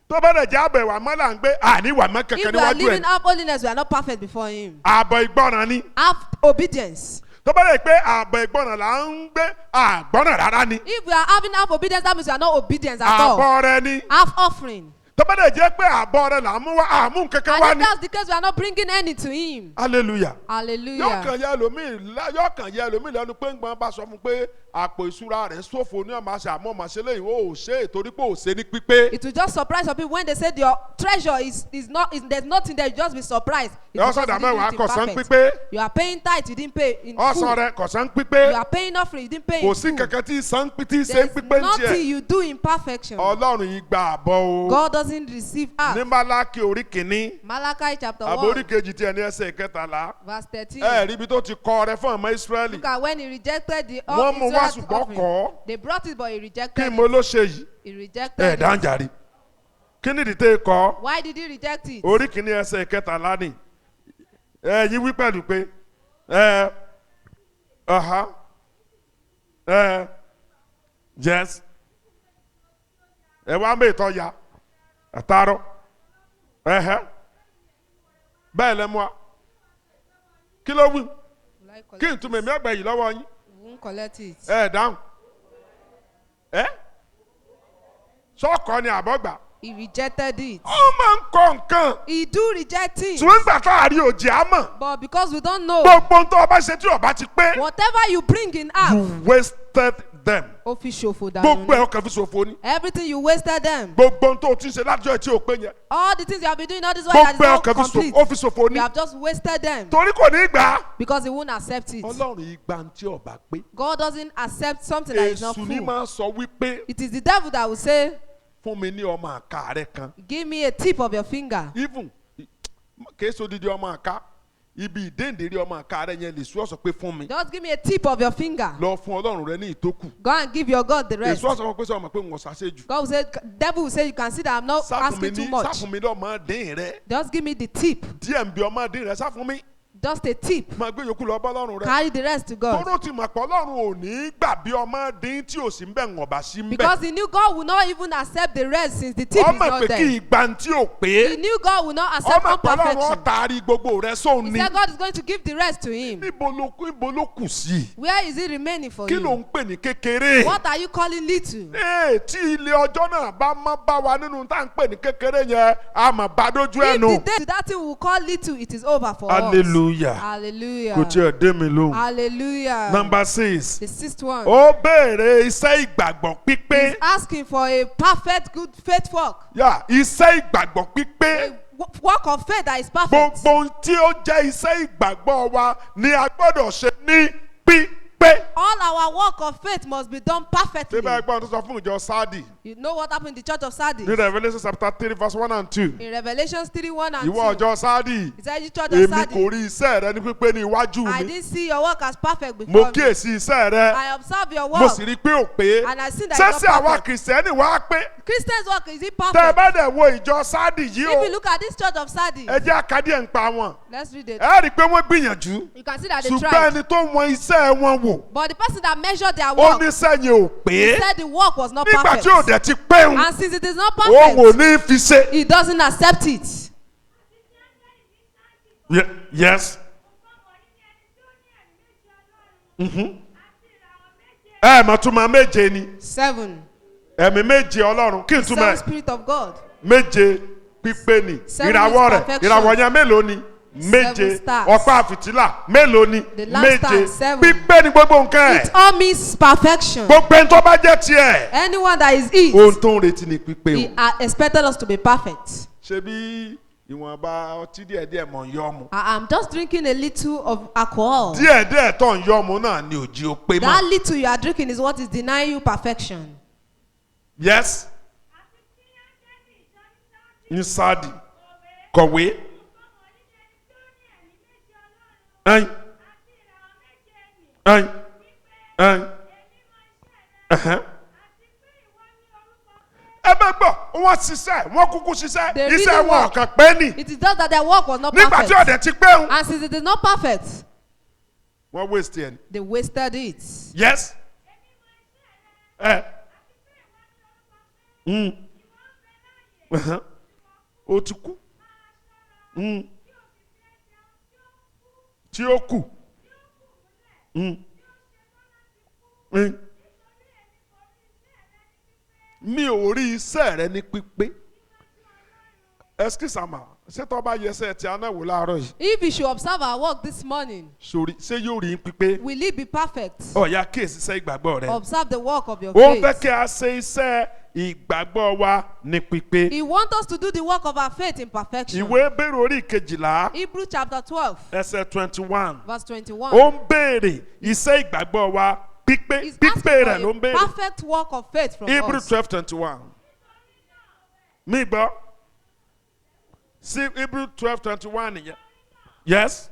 tó bá dẹ̀ jẹ́ ààbọ̀ ìwà mímọ́ là ń gbé àní ìwà mímọ́ If kankan we are níwájú living ẹ̀. half holiness, we are not perfect before Him. ààbọ̀ ìgbọràn ni. Half obedience. tó bá dẹ̀ pé ààbọ̀ ìgbọràn là ń gbé àgbọràn rárá ni. If we are having half obedience, that means we are not obedient at all. ààbọ̀ rẹ ni. Half offering. tọ́bẹ̀dẹ̀ jẹ́ pé àbọ̀ rẹ̀ là ń mú wá àmú kankan wá And ní. if that's the case, we are not bringing any to him. hallelujah. yóò Hallelujah. kàn yẹ ẹlòmíì lẹ́nu pé ńgbọ́n bá sọ fún pé àpò ìṣúra rẹ̀ ṣòfò ní ọmọ àṣẹ àmọ́ ọmọ àṣẹ lẹ́yìn ó ṣe é torí pé ó ṣe ní pípé. It will just surprise some people when they say your treasure is there's nothing there. You just be surprised. It's Yọ because sọ̀dà you didn't mẹ́wàá do it kọ̀sán in perfect. pípé. You are paying tithe, you didn't pay in ọ̀sán full. rẹ̀ kọ̀sán You pípé. are paying offering, you didn't pay kò in sí full. kankan tí ṣe ń There's pípé ń nothing tiẹ̀. you do in perfection. ọlọ́run yìí gba àbọ̀ o. God doesn't receive us. ní Málákì orí kìíní Malachi chapter àbò 1, orí kejì tí ẹni ẹsẹ̀ kẹtàlá. verse 13. ẹ rí ibi tó ti kọ rẹ fún ọmọ Ísírẹ́lì. Look at when he rejected the Wọ́n mú wá Israelite ṣùgbọ́n offering. kọ̀. They brought it, but he kí rejected mo it. ló ṣe yìí. He rejected it. dáńjàre. kí ni ìdí kọ́. Why did he reject it? orí kìíní ẹsẹ̀ kẹtàlá ni. yí wí pẹ̀lú pé yes. ẹ wá mẹ́ ìtọ́ ya àtàrọ. bẹ́ẹ̀ lẹ́mu wa. kí ló wí. Will I collect kí n tún mẹ̀mí àgbà yìí lọ́wọ́ yín. We won't collect it. dáhùn. sọ́ọ̀kọ́ ni àbọ̀gbà. He rejected it. ó máa ń kọ nǹkan. He do reject it. ṣùgbọ́n nígbà tá a rí òjì á mọ̀. But because we don't know, gbogbo ohun tó o bá ṣe tí o bá ti pé. whatever you bring in half, you wasted them. ó fi ṣòfò gbogbo dànù. ẹ̀ ọkàn fi ṣòfò ni. Everything you wasted them. gbogbo ohun tó o ti ṣe lájọ́ ẹ̀ tí o pé yẹn. All the things you have been doing all this while that is gbogbo ẹ̀ not ọkàn complete. ó fi ṣòfò ni. You have just wasted them torí kò ní gbà á. because he won't accept it. ọlọ́run yìí gba tí ọba pé. God doesn't accept something that is not èṣù ni full. máa sọ wípé It is the devil that will say, fún mi ní ọmọ àká rẹ kan. give me a tip of your finger. even kì í ṣe odidi ọmọ àká ibi ìdéǹdérí ọmọ àká rẹ yẹn lè sọ sọ pé fún mi. Just give me a tip of your finger. lọ fún ọlọ́run rẹ ní ìtókù. Go and give your God the rest. èso ọ̀sán pé sọ ma pé wọ́n ṣàṣejù. God will say, devil will say, you can see that I'm not asking too much. sáfún mi lọ́mọ dín rẹ. Just give me the tip. díẹ̀ ń bí ọmọ dín rẹ sáfún mi. Just a tip. máa gbé yòókù lọ bá ọlọ́run rẹ. Carry the rest to God. tóró ti mọ̀ pé ọlọ́run ò ní gbà bí ọmọ dín tí ò sí ń bẹ̀ ń ọ̀bà sí ń bẹ̀. Because he knew God will not even accept the rest since the tip is ọmọ not pé kí there. ìgbà tí ò He pé. knew God will not accept ọmọ pé ọlọ́run imperfection. ọ̀taari gbogbo rẹ sóun He ni. said God is going to give the rest to him. níbo ló kù sí. Where is it remaining for kí ló you? ń pè ní kékeré. What are you calling little? tí ilé ọjọ́ náà bá má bá wa nínú tá à ń pè ní kékeré yẹn a mà bá dójú ẹ̀ If nù. the day that thing we call little, it is over for hallelujah. us. Hallelujah. kò tiẹ̀ dé mi lóhùn. Hallelujah. number 6. The sixth one. ó béèrè iṣẹ́ ìgbàgbọ́ pípé. He's asking for a perfect, good faith work. iṣẹ́ ìgbàgbọ́ pípé. A work of faith that is perfect. gbogbo ohun tí ó jẹ́ iṣẹ́ ìgbàgbọ́ wa ni a gbọ́dọ̀ ṣe ní pípé. All our work of faith must be done perfectly. ṣé bẹ́ẹ̀ gbọ́n tó sọ fún ìjọ Sáàdì. You know what happened in the church of Sardis? ní Revelation chapter 3 verse 1 and 2. In Revelations 3:1 and 2. ìwọ ọjọ́ Sáàdì. He said, you church of èmi Sardis, kò rí iṣẹ́ rẹ ní pípé ní iwájú I mi. didn't see your work as perfect mo before me. kíyèsí iṣẹ́ rẹ. I observe your mo work. sì rí i pé ò pé. And I see that it's ṣẹ́ṣẹ́ not àwa perfect. kìrìsìtẹ́nì wá pé. Christians' work, is it tẹ́ ẹ perfect? bá dẹ̀ wo ìjọ Sáàdì yìí If you o. look at this church of Sardis, ẹ jẹ́ àkádìẹ̀ ń pa wọn. let's read it. ẹ rí i pé wọ́n gbìyànjú. You can see that they ṣùgbọ́n tried. ẹni tó wọn iṣẹ́ wọn wò. But the person that measured their ó work, ní sẹ́yìn ò pé. he said the work was not nígbà perfect. tí ò dẹ̀ ti pé òun. And since it is not òun ò perfect, ní fi ṣe. he doesn't accept it. Yes. ẹ mọ̀ tún máa méje ni. 7. ẹ̀mí méje Ọlọ́run kí n tún Seven mẹ́. Spirit of God. méje pípé ni. Seven ìràwọ̀ is rẹ̀ perfection. ìràwọ̀ yẹn mélòó ni. méje Seven stars. ọ̀pá àfìtílà mélòó ni. The lampstand, méje 7. pípé ni gbogbo nǹkan It ẹ̀. all means perfection. gbogbo ẹni tó bá jẹ́ tiẹ̀. Anyone that is it, ohun tó ń retí ni pípé he o. expected us to be perfect. ṣe bí ìwọ̀nba ọtí díẹ̀díẹ̀ mọ̀ ń yọ ọmọ. I'm just drinking a little of alcohol. díẹ̀díẹ̀ tó ń yọ ọmọ náà ni òjì ó pé That mọ́. little you are drinking is what is denying you perfection. Yes. ní Sáàdì kọ̀wé. ẹyin ẹyin ẹyin ẹhẹn. ẹ bẹ gbọ́ wọ́n ṣiṣẹ́ wọ́n kúkú ṣiṣẹ́ They really iṣẹ́ wọn work. ọ̀kan pé ní. It is just that their work was not nígbà tí perfect. ọ̀dẹ̀ ti pé òun. And since it is not perfect, wọ́n waste ẹ̀ ni. they wasted it. Yes. O ti kú. Tí ó kù. Mi ò rí iṣẹ́ rẹ ní pípé. excuse ama ṣé tó bá yẹsẹ̀ tí a náà wò láàárọ̀ yìí. If you should observe our work this morning, sori ṣé yóò rí pípé. will it be perfect? ọ̀ya kíyèsí iṣẹ́ ìgbàgbọ́ rẹ. Observe the work of your ó fẹ́ faith. kí a ṣe iṣẹ́ ìgbàgbọ́ wa ní pípé. He wants us to do the work of our faith in perfection. ìwé Hébérù orí kejìlá Hebrews chapter 12, ẹsẹ̀ 21. verse 21. ó ń béèrè iṣẹ́ ìgbàgbọ́ wa pípé He's pípé rẹ̀ asking ló for ń a béèrè. perfect work of faith from Hebrews us. 12:21. mi gbọ́ sí Hebrews 12:21 nìyẹn. yes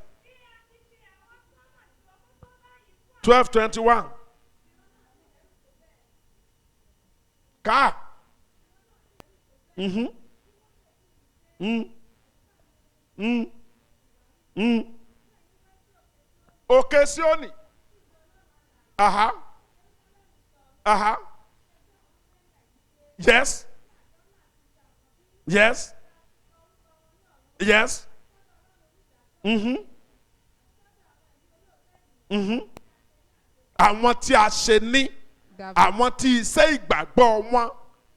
12:21. ká. òkè Síónì. aha. yes. yes. yes. àwọn tí a ṣe ní àwọn tí iṣẹ́ ìgbàgbọ́ wọn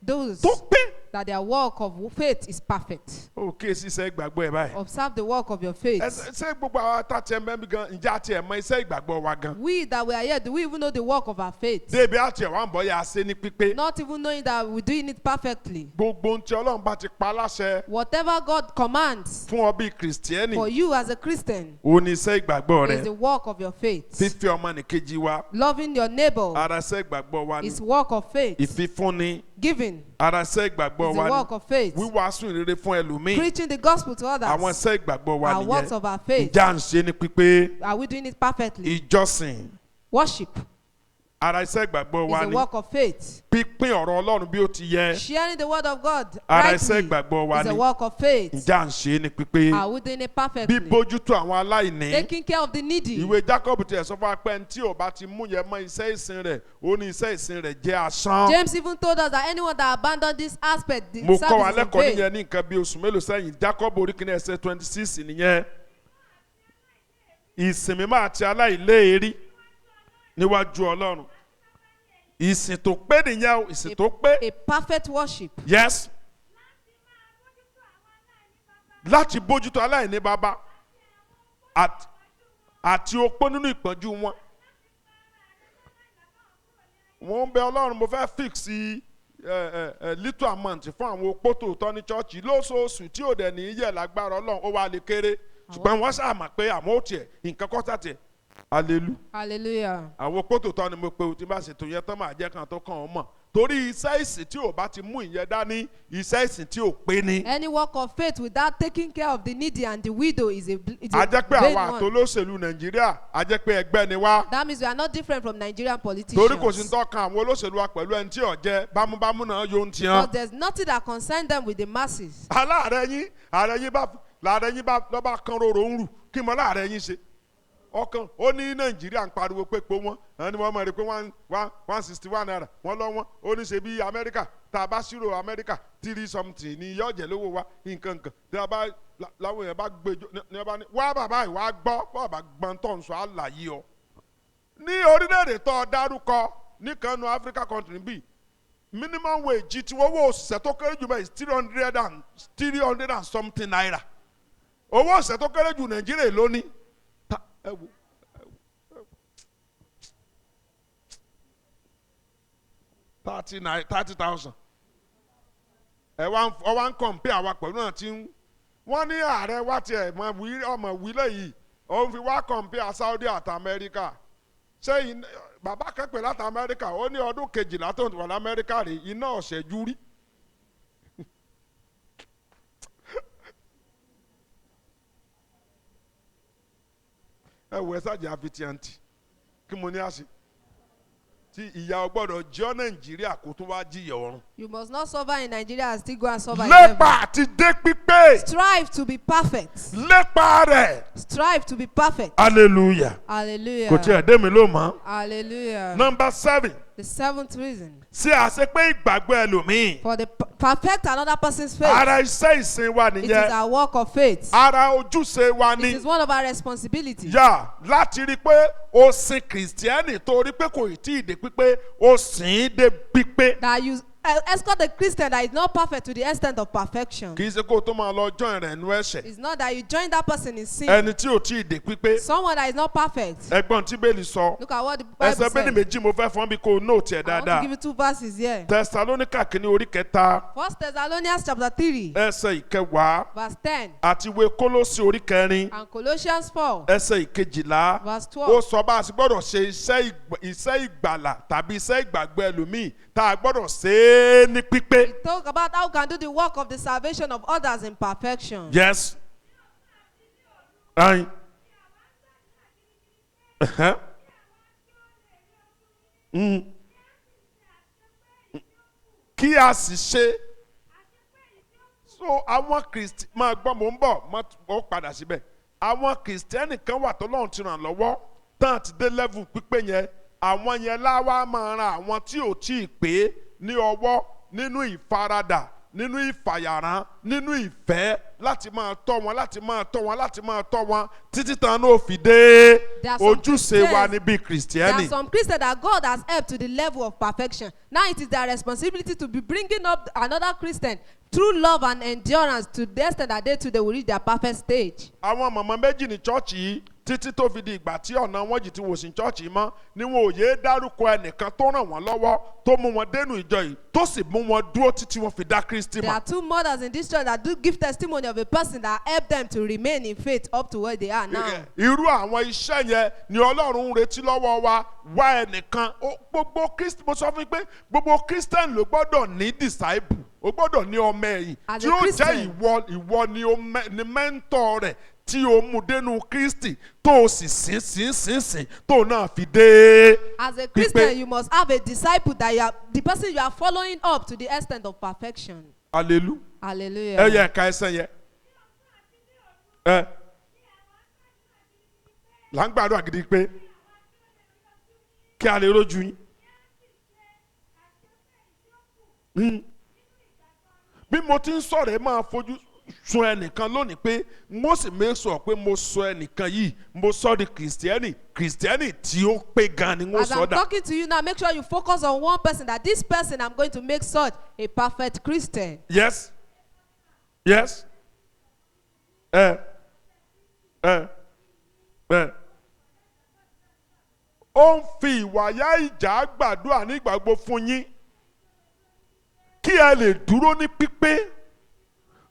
Those tó pé. that their work of faith is perfect. òkè sí iṣẹ́ ìgbàgbọ́ ẹ̀ báyìí. Observe the work of your faith. ṣé gbogbo àwọn àtàtì ẹ̀ mẹ́bí gan ǹjẹ́ àti ẹ̀ mọ iṣẹ́ ìgbàgbọ́ wa gan. We that we are here, do we even know the work of our faith? débi àti ẹ̀ wá ń bọ̀ yà á ṣe ní pípé. Not even knowing that we're doing it perfectly. gbogbo ohun tí Ọlọ́run bá ti pa láṣẹ Whatever God commands fún ọ bíi kìrìsìtẹ́nì for you as a Christian ó ní iṣẹ́ ìgbàgbọ́ is rẹ. the work of your faith. fífẹ́ ọmọnìkejì wa Loving your neighbor ara iṣẹ́ ìgbàgbọ́ wa ni. is work of faith. ìfifúnni Giving ara iṣẹ́ ìgbàgbọ́ is wa the work ni. of faith. wíwàásù ìrere fún ẹlòmíì Preaching the gospel to àwọn others iṣẹ́ ìgbàgbọ́ wa are works nìyẹn. of our faith. ìjà ń ṣe ní pípé. Are we doing it perfectly? ìjọsìn Worship ara iṣẹ́ ìgbàgbọ́ is wa the ni. work of faith. pípín ọ̀rọ̀ Ọlọ́run bí ó ti yẹ. Sharing the word of God ara iṣẹ́ rightly ìgbàgbọ́ wa is a ni. work of faith. ìjà ń ṣe ní pípé. Are we doing it perfectly? bíbójútó àwọn aláìní. Taking care of the needy. ìwé Jacob tiẹ̀ sọ fún apẹ́ tí ò bá ti mú yẹn mọ́ iṣẹ́ ìsìn rẹ̀ ó ní iṣẹ́ ìsìn rẹ̀ jẹ́ asán. James even told us that anyone that abandoned this aspect, the mo kọ́ wa service is in lẹ́kọ̀ọ́ vain. nìyẹn ní nǹkan bí oṣù mélòó sẹ́yìn Jacob orí kìíní ẹsẹ̀ 26 nìyẹn. ìsìn mímọ́ àti aláìléèrí níwájú Ọlọ́run. ìsìn tó pé nìyẹn o ìsìn tó pé. A perfect worship. yes. láti bójútó aláìní bàbá àti opó nínú ìpọ́njú wọn. wọ́n ń bẹ Ọlọ́run mo fẹ́ fix little amount fún àwọn opó tòótọ́ ní chọ́ọ̀chì lóṣooṣù tí ò dẹ̀ ní yẹ̀ lágbára Ọlọ́run ó wá lè kéré ṣùgbọ́n wọ́n ṣàmà pé àmọ́ ó tiẹ̀ nǹkan kọ́ta tiẹ̀ Hallelujah. àwọn opó tòótọ́ ni mo pe o tí bá ṣètò yẹn tán máa jẹ́ kan tó kàn ọ́ mọ̀ torí iṣẹ́ ìsìn tí ò bá ti mú ìyẹn dání iṣẹ́ ìsìn tí ò pé ní. Any work of faith without taking care of the needy and the widow is a a jẹ́ pé vain àwa one. àtolóṣèlú Nàìjíríà a jẹ́ pé ẹgbẹ́ ni wá. That means we are not different from Nigerian politicians. torí kò sí tọ́kan àwọn olóṣèlú wa pẹ̀lú ẹni tí ò jẹ́ bámúbámú náà yóò ń tiyan. Because there's nothing that concerns them with the masses. aláàrẹ yín láàrẹ yín bá lọ́ba kan rorò ń rù kí mo láàrẹ yín ṣe. ọkàn ó ní Nàìjíríà ń pariwo pé pé wọ́n ẹni wọ́n mọ̀ rí pé 161 naira wọ́n lọ wọ́n ó ní ṣe bí Amẹ́ríkà tá a bá ṣírò Amẹ́ríkà 3 something ní yọ̀ọ́ jẹ́ lówó wa nǹkan tí a bá láwọn èèyàn bá gbẹjọ ní ọba ní wá bàbá ìwà gbọ́ bàbá gbọ́n tó ń sọ àlàyé ọ. ní orílẹ̀-èdè tó dárúkọ níkànnù Africa country bíi minimum wage tí owó òṣìṣẹ́ tó kéré jù bẹ́ẹ̀ is 300 and something naira owó òṣìṣẹ́ tó kéré jù Nàìjíríà lónìí. 30,000 ẹ wá ń kọ̀m̀pé àwa pẹ̀lú náà tí wọ́n ní ààrẹ wá tiẹ̀ ọmọ wílẹ̀ yìí òun fi wá kọ̀m̀pé Saudi àti Amẹ́ríkà ṣé bàbá kẹ́pẹ́ láti Amẹ́ríkà ó ní ọdún 12 tó ń wà l'Amẹ́ríkà rè iná ọ̀ṣẹ́jú rí. ẹ wọ ẹ sáàjì àfitiàntì kí mo ní àṣì tí ìyà ọgbọ́dọ̀ jẹ́ Nàìjíríà kó tún wá jìyà ọ̀run. You must not suffer in Nigeria and still go and suffer in heaven. lépa àti dé pípé. Strive to be perfect. lépa rẹ̀. Strive to be perfect. hallelujah. Hallelujah. kò tiẹ̀ dé mi ló mọ́. Hallelujah. number 7. The 7th reason. ṣe àṣepé ìgbàgbọ́ ẹlòmíì. For the perfect another person's faith. ara iṣẹ́ ìsìn wa It is nìyẹn. our work of faith. ara ojúṣe wa It ni. is one of our responsibilities. yà láti rí i pé o sin kìrìsìtẹ́nì torí pé kò tí ì dé pípé o sìn ín dé pípé. That you escort a Christian that is not perfect to the extent of perfection. kì í ṣe kó o tó máa lọ join rẹ̀ nú ẹ̀ṣẹ̀. It's not that you join that person in sin. ẹni tí ò tí ì dé pípé. Someone that is not perfect. ẹgbọ́n tí bẹ́ẹ̀lì sọ. Look at what the Bible ẹsẹ̀ bẹ́ẹ̀ni says. méjì mo fẹ́ fún bí kò nóòtì ẹ̀ I want to dáadáa. give you 2 verses here. Tẹsalóníkà kìíní orí kẹta 1 Thessalonians chapter 3, ẹsẹ̀ ìkẹwàá verse 10, àti ìwé Kólósì orí kẹrin and Colossians 4, ẹsẹ̀ ìkejìlá. verse ó 12. sọ bá a sì gbọ́dọ̀ ṣe iṣẹ́ ìgbàlà tàbí iṣẹ́ ìgbàgbọ́ ẹlòmíì tá a gbọ́dọ̀ ṣe é ní pípé. Talk about how we can do the work of the salvation of others in perfection. Yes. Ayin. Kí a sì ṣe. So àwọn Kristi máa gbọ́ mò ń bọ̀ ó padà síbẹ̀. Àwọn Kristẹni kan wà tó lọ́run ti ràn lọ́wọ́ tán ti dé level pípé yẹn. Àwọn yẹn láwa máa ran àwọn tí ò tí ì pé ní ọwọ́ nínú ìfaradà nínú ìfàyàrán nínú ìfẹ́ láti máa tọ́ wọn láti máa tọ́ wọn láti máa tọ́ wọn títí tán náà fi dé There are some ojúṣe wa Christians- níbi There are Kìrìsìtẹ́nì. some Christians that God has helped to the level of perfection. Now it is their responsibility to be bringing up another Christian through love and endurance to the extent that they too they will reach their perfect stage. Àwọn mọ̀mọ́ méjì ní chọ́ọ̀chì yìí títí tó fi di ìgbà tí ọ̀nà wọn jì tí wò sí chọ́ọ̀chì yìí mọ́ ni wọn ò yéé dárúkọ ẹnìkan tó ràn wọ́n lọ́wọ́ tó mú wọn dénú ìjọ yìí tó sì mú wọn dúró títí wọn fi dá Kristi There are mọ̀. 2 mothers in this church that do give testimony of a person that helped them to remain in faith up to where they are now. Irú àwọn iṣẹ́ yẹn ni Ọlọ́run ń retí lọ́wọ́ wa wá ẹnìkan gbogbo Kristi mo sọ fún yín pé gbogbo Christian ló gbọ́dọ̀ ní disciple ó gbọ́dọ̀ ní ọmọ ẹ̀yìn As a tí ó jẹ́ Christian. ìwọ ni mẹ́ńtọ̀ rẹ̀ tí o mú dénú Kristi tó o sì sìn tó náà fi dé. As a Christian, you must have a disciple that the person you are following up to the extent of perfection. Hallelujah. Hallelujah. Ẹ yẹ ẹ̀ka ẹsẹ̀ yẹn. Ẹ là ń gbàdúrà gidi pé kí a lè rójú yín. Bí mo ti ń sọ̀rọ̀ ẹ máa fojú sun ẹnìkan lónìí pé mo sì make sure pé mo sọ ẹnìkan yìí mo sọ di kìrìsìtẹ́nì tí ó pé gan ni mo As sọ I'm dà. talking to you now, make sure you focus on one person, that this person I'm going to make such a perfect Christian. Yes. Yes. Ó ń fi ìwàyà ìjà gbàdúrà nígbà gbogbo fún yín kí ẹ lè dúró ní pípé.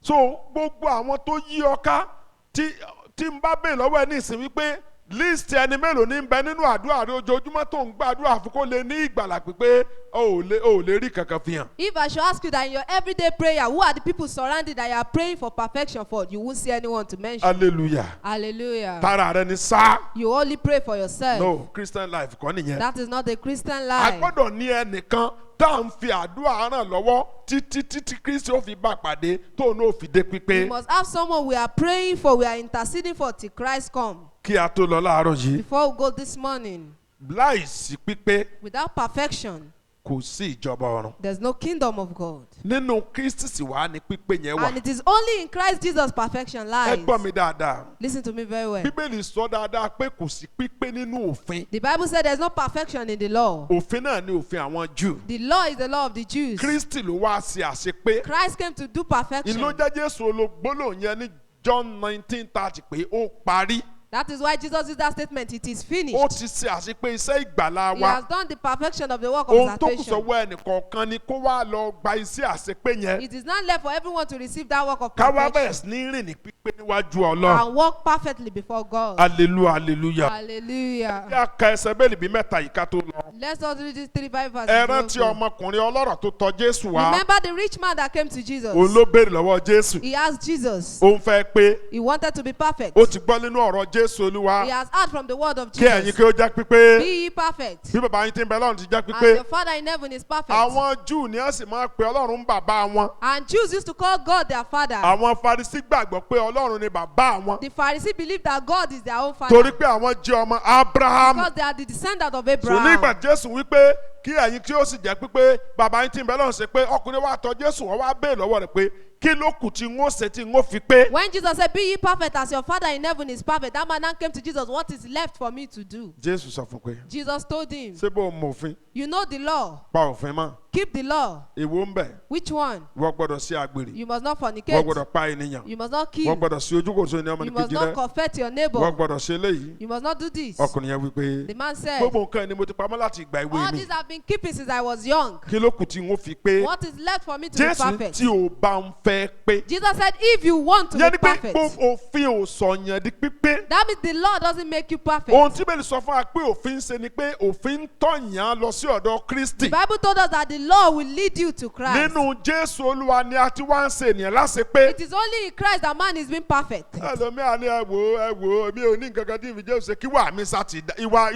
So gbogbo àwọn tó yí ọ ká tí n bá bèè lọ́wọ́ ẹ ní ìsìn wípé list ẹni mélòó ní bẹ nínú àdúrà rẹ ojoojúmọ́ tó ń gbàdúrà fún kó lè ní ìgbàlà pípé o ò lè rí kankan fi hàn. If I should ask you that in your everyday prayer, who are the people surrounded that you are praying for perfection for, you won't see anyone to mention. Hallelujah. Hallelujah. Tara rẹ ni sá. You only pray for yourself. No, Christian life kọ́ nìyẹn. That is not a Christian A life. gbọ́dọ̀ ní ẹnìkan tá à ń fi àdúrà ràn lọ́wọ́ títí Kristi ó fi bá pàdé tó ní ó fi dé We pípé. must have someone we are praying for, we are interceding for till Christ come. Kí a tó lọ láàárọ̀ yìí. Before we go this morning, Láìsí pípé without perfection, kò sí ìjọba ọ̀run. there's no kingdom of God. Nínú Kristi sì wá ní pípé yẹn wà. And it is only in Christ Jesus perfection Ẹ lies. gbọ́ mi dáadáa. Listen to me very well. Bíbélì sọ dáadáa pé kò sí pípé nínú òfin. The Bible said there's no perfection in the law. Òfin náà ni òfin àwọn Júù. The law is the law of the Jews. Kristi ló wá ṣe àṣepé. Christ came to do perfection. Ìlú jẹ́ Jésù ológbólò yẹn ní John 19:30 pé ó parí. That is why Jesus used that statement, it is finished. Ó ti ṣe àṣepé iṣẹ́ ìgbàlá He wa. has done the perfection of the work of Ohun tó kù salvation. sọ́wọ́ ẹnìkọ̀ọ̀kan ni kó wá lọ gba iṣẹ́ àṣepé yẹn. It is not left for everyone to receive that work of Ká wá bẹ̀rẹ̀ perfection sí ní rìn ní pípé níwájú Ọlọ́run. and walk perfectly before God. Hallelujah, hallelujah. Hallelujah. Yá ka ẹsẹ̀ bẹ́ẹ̀lì bí mẹ́ta yìí ká tó lọ. Let's all read these 35 verses. Ẹ before rántí we go. ọmọkùnrin ọlọ́rọ̀ tó tọ Jésù wá. Remember the rich man that came to Jesus. Òun ló béèrè lọ́wọ́ Jésù. He asked Jesus. Òun fẹ́ pé He wanted to be perfect. ó ti gbọ́ nínú ọ̀rọ̀ Jésù Olúwa. He has heard from the word of Kí ẹ̀yin Jesus. kí ó jẹ́ pípé. Be ye perfect. Bí bàbá yín ti ń bẹ lọ́run ti jẹ́ As pípé. your Father in heaven is perfect. Àwọn Júù ni wọ́n sì máa ń pe Ọlọ́run bàbá wọn. And Jews used to call God their father. Àwọn Farisí gbàgbọ́ pé Ọlọ́run ni bàbá wọn. The Pharisee believed that God is their own father. Torí pé àwọn jẹ́ ọmọ Abraham. Because they are the descendant of Sò Abraham. nígbà Jésù wípé kí ẹ̀yin kí ó sì jẹ́ pípé bàbá yín ti ń bẹ lọ́run ṣe pé ọkùnrin wa tọ Jésù wọ́n wá béèrè lọ́wọ́ rẹ̀ pé kí ló kù tí n ó ṣe tí n ó fi pé. When Jesus said, "Be ye perfect as your Father in heaven is perfect," that man now came to Jesus, "What is left for me to do?" Jésù sọ fún pé Jesus told him, ṣé bó o mọ òfin "You know the law. pa òfin mọ́ Keep the law. èwo ń bẹ̀ Which one? wọ́n gbọ́dọ̀ sí àgbèrè You must not wọ́n fornicate. gbọ́dọ̀ pa ènìyàn You must not wọ́n kill. gbọ́dọ̀ sí ojúkòso ní You ọmọnìkejì must not rẹ covet your wọ́n neighbor. gbọ́dọ̀ ṣe eléyìí. You must not do this." Ọkùnrin yẹn wípé The man said, gbogbo nǹkan ni mo ti pamọ́ láti ìgbà ìwé "All mi these I've been keeping since I was young. kí ló kù tí n ó fi pé. What is left for me to be Jésù perfect?" tí o bá ń fẹ́ pé. Jesus said, "If you want to Yẹn be ni pé perfect," òfin ò sọ̀yàn di pípé. that means the law doesn't make you perfect. Ohun tí bẹ́ẹ̀ sọ fún wa pé òfin ṣe ni pé òfin ń tọ̀yàn lọ sí ọ̀dọ̀ Kristi. The Bible told us that the law will lead you to Christ. Nínú Jésù Olúwa ni a ti wá ń ṣe ènìyàn láṣẹ pé. It is only in Christ that man is being perfect. Ẹlòmíà ni ẹ wò mi ò ní nǹkan kan tí ìfi Jésù ṣe kí wà mí sá ti dá ìwà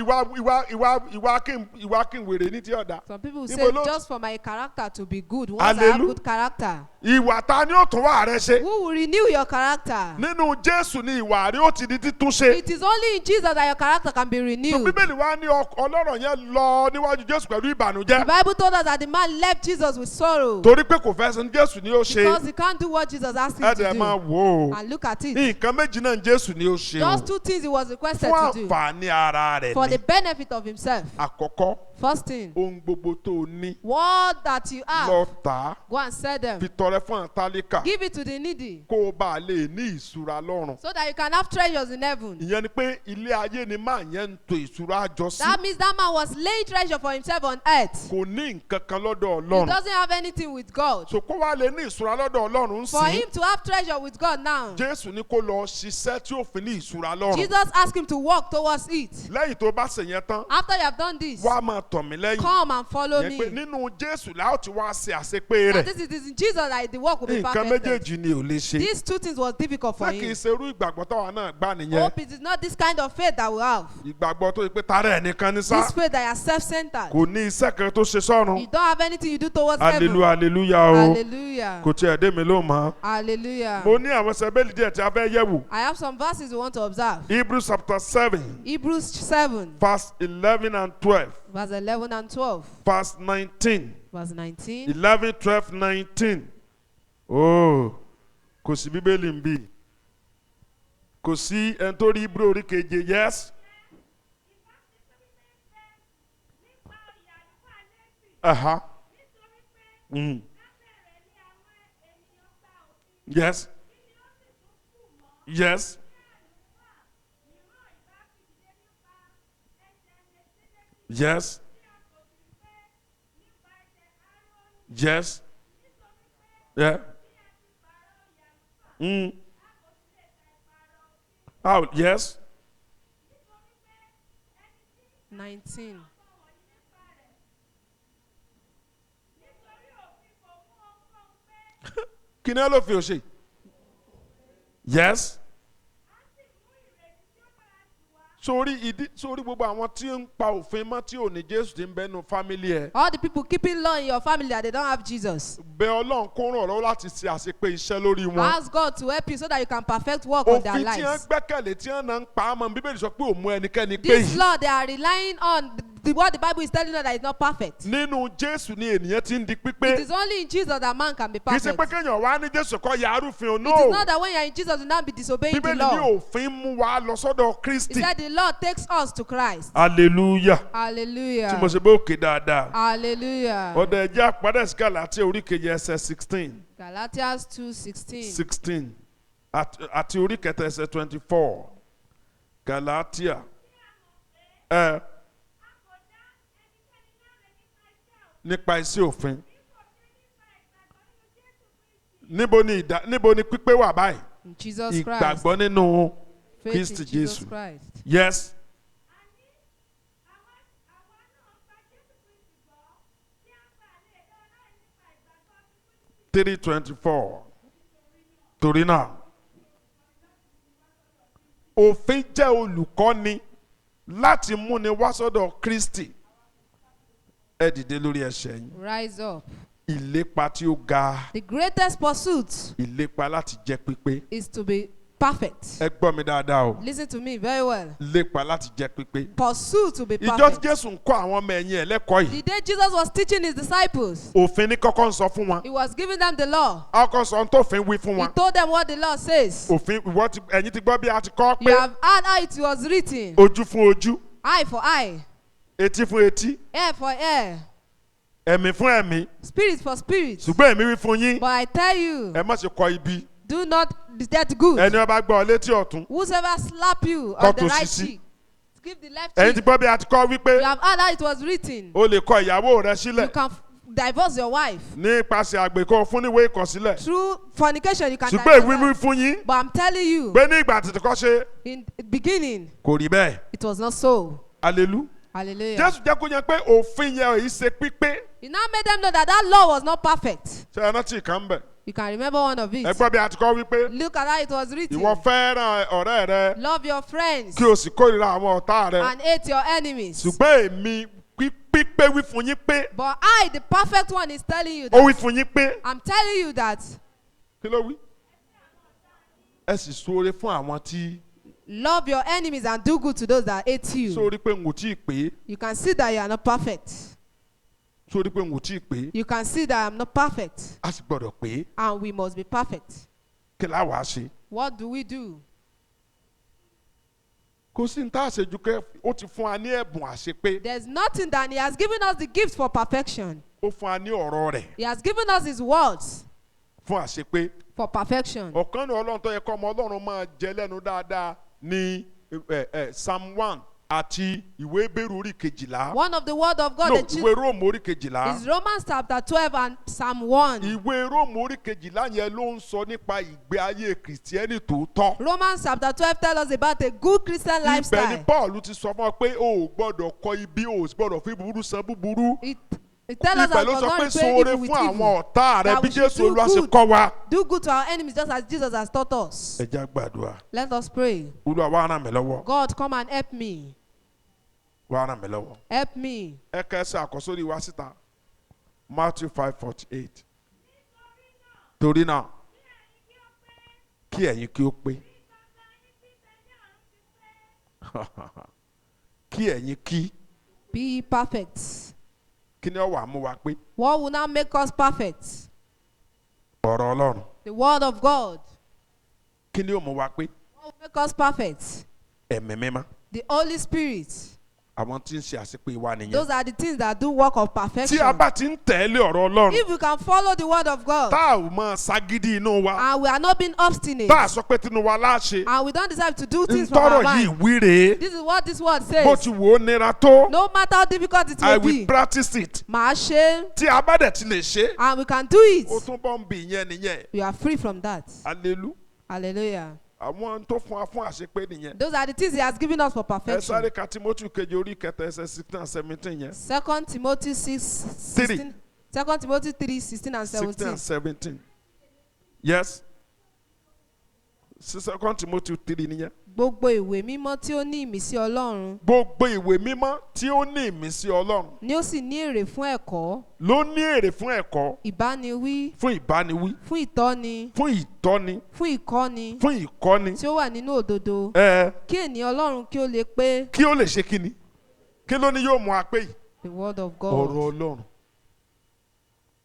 kí n wèrè ní tí ọ̀dà. Some people say, Ibo ló- just for my character to be good, once I have Hallelujah. good character. Ìwà ta ni ó tún wà rẹ ṣe. Who will renew your character? Nínú Jésù ni ìwà rẹ ó ti di títún ṣe. It is only in Jesus that your character can be So renewed. Bíbélì wa ní ọlọ́rọ̀ yẹn lọ níwájú Jésù pẹ̀lú The ìbànújẹ́. Bible told us that the man left Jesus with sorrow Torí pé kò fẹ́ sin Jésù ni ó ṣe. because he can't do what Jesus asked him Ẹ̀dẹ̀ to máa do. wò ó. And look at it. Nǹkan méjì náà Jésù ni ó ṣe Just o. two things he was requested Fún to do àǹfààní ara rẹ̀ for ni. the benefit of himself. Àkọ́kọ́, First thing, ohun gbogbo tó o ní what that you lọ have, tà á. go and sell them. Fi tọrẹ fún àtàlíkà Give it to the needy kó o bá lè ní ìṣúra lọ́run. so that you can have treasures in heaven. Ìyẹn ni pé ilé ayé ni máa yẹn ń to ìṣúra àjọ sí. That means that man was laying treasure for himself on earth. Kò ní nǹkan kan lọ́dọ̀ He Ọlọ́run. doesn't have anything with God. So kó wá lè ní ìṣúra lọ́dọ̀ Ọlọ́run For sí. him to have treasure with God now, Jésù ní kó lọ ṣiṣẹ́ tí ó fi ní ìṣúra lọ́run. Jesus asked him to walk towards it. Lẹ́yìn tó bá ṣe yẹn tán, After you have done this, wá máa tọ̀ mí lẹ́yìn. come and follow Yẹn pé me. nínú Jésù la ó ti wá ṣe àṣepé And rẹ̀. this is in Jesus that the work will be Nǹkan perfected. méjèèjì ni ò lè ṣe. These two things was difficult for Ṣé kìí him. ṣe irú ìgbàgbọ́ táwa náà gbà nìyẹn? Hope it is not this kind of faith that we have. Ìgbàgbọ́ tó yẹ pé tara ẹnìkan ní sá. This faith that you are self-centered. Kò ní iṣẹ́ kan tó ṣe sọ́run. You don't have anything you do towards heaven. Hallelujah o. Hallelujah. Kò tiẹ̀ dé mi ló mọ̀. Hallelujah. Mo ní àwọn sẹ́bẹ̀lì díẹ̀ tí a fẹ́ yẹ̀ wò. I have some verses we want to observe. Hebrews chapter 7 Hebrews 7, verse 11 and 12 verse 11 and 12, verse 19. verse 19. 11, 12, 19. Oh, kò sí bíbélì ń bì. Kò sí ẹni tó rí Hebrew orí keje, yes. Aha. Mm. Yes. Yes. Yes. Yes. Yeah. Mm. Oh, yes. 19. Kí ni ẹ ló fi ò ṣe? Yes. Sórí gbogbo àwọn tí ń pa òfin mọ́ tí ò ní Jésù ti ń bẹ́nu fámílì ẹ̀. All the people keeping law in your family that they don't have Jesus. Bẹ Ọlọ́run kó ràn ọ́ lọ́wọ́ láti ṣe àṣepé iṣẹ́ lórí wọn. Ask God to help you so that you can perfect work on their Òfin tí wọ́n lives. gbẹ́kẹ̀lé tí wọ́n náà ń pa á mọ́ Bíbélì sọ pé ò mú ẹnikẹ́ni pé This yìí. law they are relying on, what the Bible is telling us that is not perfect. Nínú Jésù ni ènìyàn ti ń di It pípé. is only in Jesus that man can be Kì í ṣe perfect. pé kéèyàn wá ní Jésù kọ́ ya arúfin o, It is no. not that when you are in Jesus you now be disobeying the Bíbélì ní law. òfin mú wa lọ sọ́dọ̀ He Kristi. said the law takes us to Christ. Hallelujah. Tí mo Hallelujah. ṣe bó òkè dáadáa. Hallelujah. Ọ̀dọ̀ ẹ̀jẹ̀ àpárẹ̀ sí Gálátíà orí kejì ẹsẹ̀ 16. Galatians 2:16. 16 àti orí kẹta ẹsẹ̀ 24. Gálátíà. Nípa iṣẹ́ òfin. Níbo ni pípé wà báyìí? In Jesus Christ. Ìgbàgbọ́ nínú Faith Kristi in Jesus Jésù. Christ. Yes. 3:24. Torí náà, òfin jẹ́ olùkọ́ni láti múni wá sọ́dọ̀ Kristi. Ẹ dìde lórí ẹsẹ̀ yín. Rise up. Ìlépa tí ó ga. The greatest pursuit Ìlépa láti jẹ́ pípé. is to be perfect. ẹ gbọ́ mi dáadáa o. Listen to me very well. lépa láti jẹ́ pípé. Pursue to be ìjọ tí perfect. Jésù ń kọ́ àwọn ọmọ ẹ̀yìn ẹ̀ lẹ́kọ̀ọ́ yìí. The day Jesus was teaching his disciples, òfin ní kọ́kọ́ ń sọ fún wọn. he was giving them the law. ọkọ̀ sọ tó fin wí fún He wọn. told them what the law says. òfin ẹ̀yin ti gbọ́ bí a ti kọ́ You pé have heard how it was written. ojú fún ojú, Eye for eye, etí fún etí, ear for ear, ẹ̀mí fún ẹ̀mí. spirit for spirit. ṣùgbọ́n èmi wí fún yín, But I tell you, ẹ má ṣe kọ ibi. do not get good. ẹni ó bá gbọ́ ọ létí ọ̀tún. Whosoever slap you Kọ on the tòsí right sí. cheek, give the left ẹ̀yin ti cheek. gbọ́ bí a ti kọ́ wípé You have heard how it was written. o lè kọ ìyàwó rẹ You sílẹ̀ can divorce your wife. nípasẹ̀ àgbékọ́ fún níwèé ìkọ̀sílẹ̀. Through fornication, you can ṣùgbọ́n èmi divorce wí her. fún yín But I'm telling you, pé ní ìgbà tètè kọ́ ṣe in the beginning, kò rí bẹ́ẹ̀. it was not so. Hallelujah. Hallelujah. Jésù jẹ́ kó yẹn pé òfin yẹn ò yí ṣe pípé. He now made them know that that law was not perfect. ṣé ẹ rántí ìkan bẹ̀? You can remember one of it. ẹ gbọ́ bí a ti kọ́ wípé Look at how it was written. ìwọ fẹ́ràn ọ̀rẹ́ rẹ Love your friends kí o sì kórìíra àwọn ọ̀tá rẹ. and hate your enemies. ṣùgbọ́n èmi pípé wí fún yín pé But I, the perfect one, is telling you ó wí that. fún yín pé I'm telling you that kí ló wí? ẹ sì ṣoore fún àwọn tí love your enemies and do good to those that hate you. sórí pé n ò tí ì pé You can see that you are not perfect. sórí pé n ò tí ì pé You can see that I'm not perfect. a sì gbọ́dọ̀ pé And we must be perfect. kí láwàá ṣe. What do we do? kò sí ní tá a ṣe ju kẹ́ ó ti fún wa ní ẹ̀bùn àṣepé There's nothing that He has given us the gift for perfection. ó fún wa ní ọ̀rọ̀ rẹ̀ He has given us His words fún àṣepé. for perfection. ọ̀kan ní ọlọ́run tó yẹ kọ́ ọmọ ọlọ́run máa jẹ lẹ́nu dáadáa ní Psalm 1 àti ìwé Hébérù orí kejìlá. One of the word of God no that ìwé Róòmù orí kejìlá. is Romans chapter 12 and Psalm 1. ìwé Róòmù orí kejìlá yẹn ló ń sọ nípa ìgbé ayé kìrìsìtẹ́nì tòótọ́. Romans chapter 12 tells us about a good Christian ibẹ̀ ni lifestyle. Paul ti sọ fún ọ pé o ò gbọ́dọ̀ kọ ibi o ò sì gbọ́dọ̀ fi búburú san búburú. It tells us ibẹ̀ that ló we sọ pé must not ṣoore repay evil with fún àwọn evil. ọ̀tá rẹ That bí we should Jésù do Olúwa ṣe good. kọ́ wa. Do good to our enemies just as Jesus has taught us. ẹ jẹ́ gbàdúrà. Let us pray. Olúwa wá ràn mí lọ́wọ́. God, come and help me. wá ràn mí lọ́wọ́. Help me. ẹ kẹsẹ̀ àkọsórí wa síta Matthew 5:48. torí náà kí ẹ̀yin kí ó pé kí ẹ̀yin kí Be perfect. kí ni ó wá mú wa pé What will now make us perfect? ọ̀rọ̀ Ọlọ́run The word of God. kí ni ó mú wa pé What will make us perfect? ẹ̀mí mímọ́ The Holy Spirit. àwọn tí ń ṣe àṣepé wa nìyẹn. Those are the things that do work of tí perfection. a bá ti ń tẹ̀lé ọ̀rọ̀ Ọlọ́run If we can follow the word of God tá a ò mọ ságídí inú wa and we are not being obstinate tá a sọ pé tinú wa láṣẹ and we don't decide to do things from our ntọ́rọ̀ yìí mind. wí rèé This is what this word bó says. ti wò ó nira tó No matter how difficult it I may will be, practice it. màá ṣe tí a bá dẹ̀ ti lè ṣe and we can do it. ó tún bọ́ ń bì yẹn nìyẹn. We are free from that. Hallelujah. Hallelujah. àwọn tó fún wa fún àṣepé nìyẹn. Those are the things He has given us for ẹ perfection. sáré ka Timothy kejì orí kẹta ẹsẹ̀ 16 and 17 yẹn. 2 Timothy 6, 16. 2 Timothy 3, 16 and 16 17. and 17. Yes. 2 Timothy 3 nìyẹn. Gbogbo ìwé mímọ́ tí ó ní ìmísí Ọlọ́run gbogbo ìwé mímọ́ tí ó ní ìmísí Ọlọ́run ni ó sì ní èrè fún ẹ̀kọ́, ló ní èrè fún ẹ̀kọ́ ìbániwí, fún ìbániwí fún ìtọ́ni, fún ìtọ́ni fún ìkọ́ni fún ìkọ́ni. tí ó wà nínú òdodo, kí ènìyàn Ọlọ́run kí ó lè pé. kí ó lè ṣe kíni kí ló ní yóò mú apé yìí. The word of ọ̀rọ̀ God. Ọlọ́run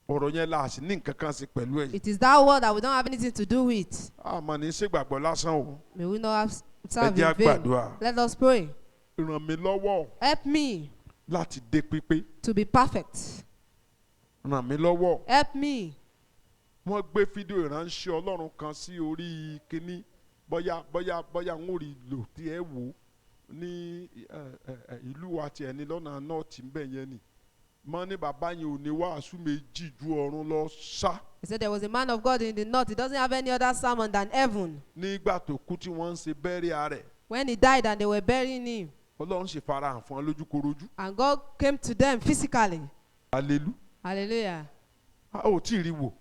ọ̀rọ̀ yẹn la sì ní nǹkan kan sí pẹ̀lú ẹ̀. It is that word that we don't have anything to do with. àmọ́ ní ṣègbàgbọ́ lásán o. May we not have ẹ served jẹ́ in vain. àgbàdua. Let us pray. ràn mí lọ́wọ́ Help me láti dé pípé. to be perfect. ràn mí lọ́wọ́. Help me. wọ́n gbé fídíò ìránṣẹ́ Ọlọ́run kan sí orí kínní bóyá ń ò rí lò tí ẹ wò ní ìlú wa tiẹ̀ ní lọ́nà nọ́ọ̀tì ń bẹ̀ yẹn ni. mọ́ ní bàbá yẹn ò ní wàásù méjì ju ọ̀run lọ ṣá. He said there was a man of God in the north. He doesn't have any other sermon than heaven. nígbà tó kú tí wọ́n ń ṣe bẹ́ẹ̀rẹ̀ rẹ̀ When he died and they were burying him, Ọlọ́run ṣe farahàn fún ọ lójúkorojú. and God came to them physically. Hallelujah. Hallelujah. a ò tí ì rí wò.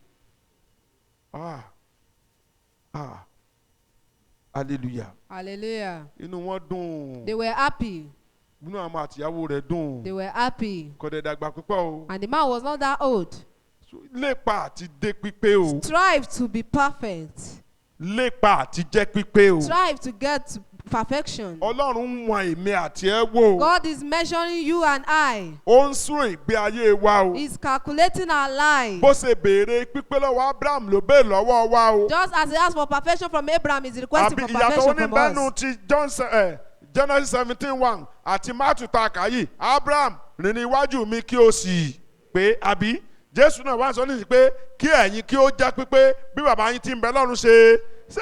Hallelujah. Hallelujah. inú wọn dùn. They were happy. inú àwọn àtìyàwó rẹ̀ dùn. They were happy. kò dẹ̀ dàgbà púpọ̀ o. And the man was not that old. lépa àti dé pípé o. Strive to be perfect. lépa àti jẹ́ pípé o. Strive to get to perfection. Ọlọ́run ń wọn èmi àti ẹ wò. God is measuring you and I. Ó ń sún ìgbé ayé wa o. He's calculating our life. Bó ṣe béèrè pípé lọ́wọ́ Abraham ló béèrè lọ́wọ́ wa o. Just as he asked for perfection from Abraham, he's requesting Àbí for ìyàtọ̀ perfection from oníbẹ̀nu us. ti Genesis 17:1 àti Matthew ta kàyí. Abraham rìn ní iwájú mi kí o sì pé àbí Jésù náà wá sọ nísìsiyìí pé kí ẹ̀yin kí ó jẹ́ pípé bí bàbá yín ti ń bẹ lọ́run ṣe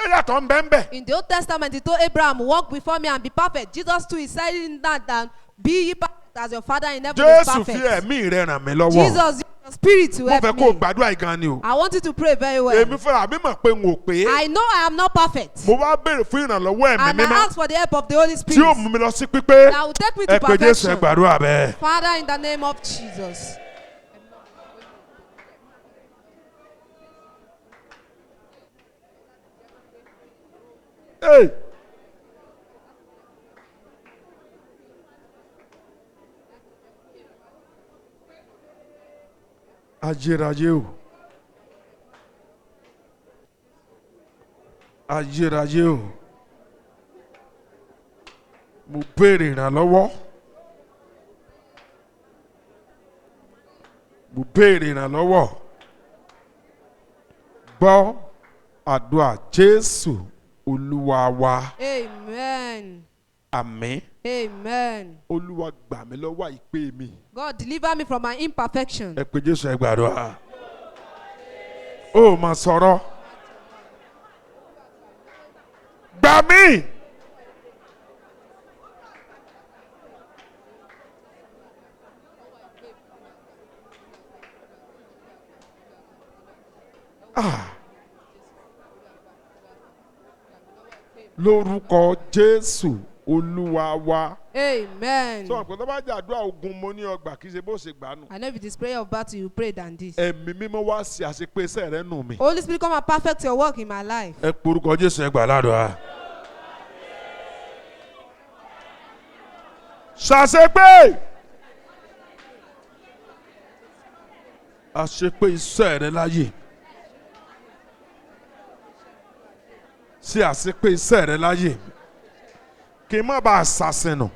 yàtọ̀ ń bẹ ń bẹ. In the Old Testament, he told Abraham, walk before me and be perfect. Jesus too is saying that be ye perfect as your father in heaven is Jésù fi perfect. ẹ̀mí rẹ̀ ràn mí lọ́wọ́. Jesus, use your spirit to Mo help fẹ́ kó o me. gbàdúrà ìgan ni o. I want you to pray very well. Èmi fúnra mi mọ̀ pé n ò pé. I know I am not perfect. Mo wá béèrè fún ìrànlọ́wọ́ ẹ̀mí And I mímọ́ ask for the help of the Holy tí Spirit yóò mú mi lọ sí pípé. that will take me Ẹ to pé Jésù ẹ perfection. gbàdúrà bẹ́ẹ̀. Father, in the name of Jesus. Hey. Ayérayé o. Ayérayé o. Mo béèrè ìrànlọ́wọ́. Mo béèrè ìrànlọ́wọ́. Gbọ́ àdúrà Jésù Olúwa wa. Amen. Àmín. Amen. Olúwa gbà mí lọ́wọ́ ìpè mi. God, deliver me from my imperfection. Ẹ pé Jésù ẹ gbàdúrà. Ó máa sọ̀rọ̀. Gbà mí. Lórúkọ Jésù Olúwa wa. Amen. Sọ àpò tó bá jẹ́ àdúrà ogun mo ní ọgbà kì í ṣe bó ṣe gbà nù. I know if it is prayer of battle, you pray than this. Ẹ̀mí mímọ́ wá sí àṣepé iṣẹ́ rẹ nù mí. Holy Spirit, come and perfect your work in my life. Ẹ porúkọ Jésù ẹ gbà ládùúrà. Ṣàṣepé. Àṣepé iṣẹ́ rẹ láyè. Ṣé àṣepé iṣẹ́ rẹ láyè. Kì í má bàa ṣàṣìnà.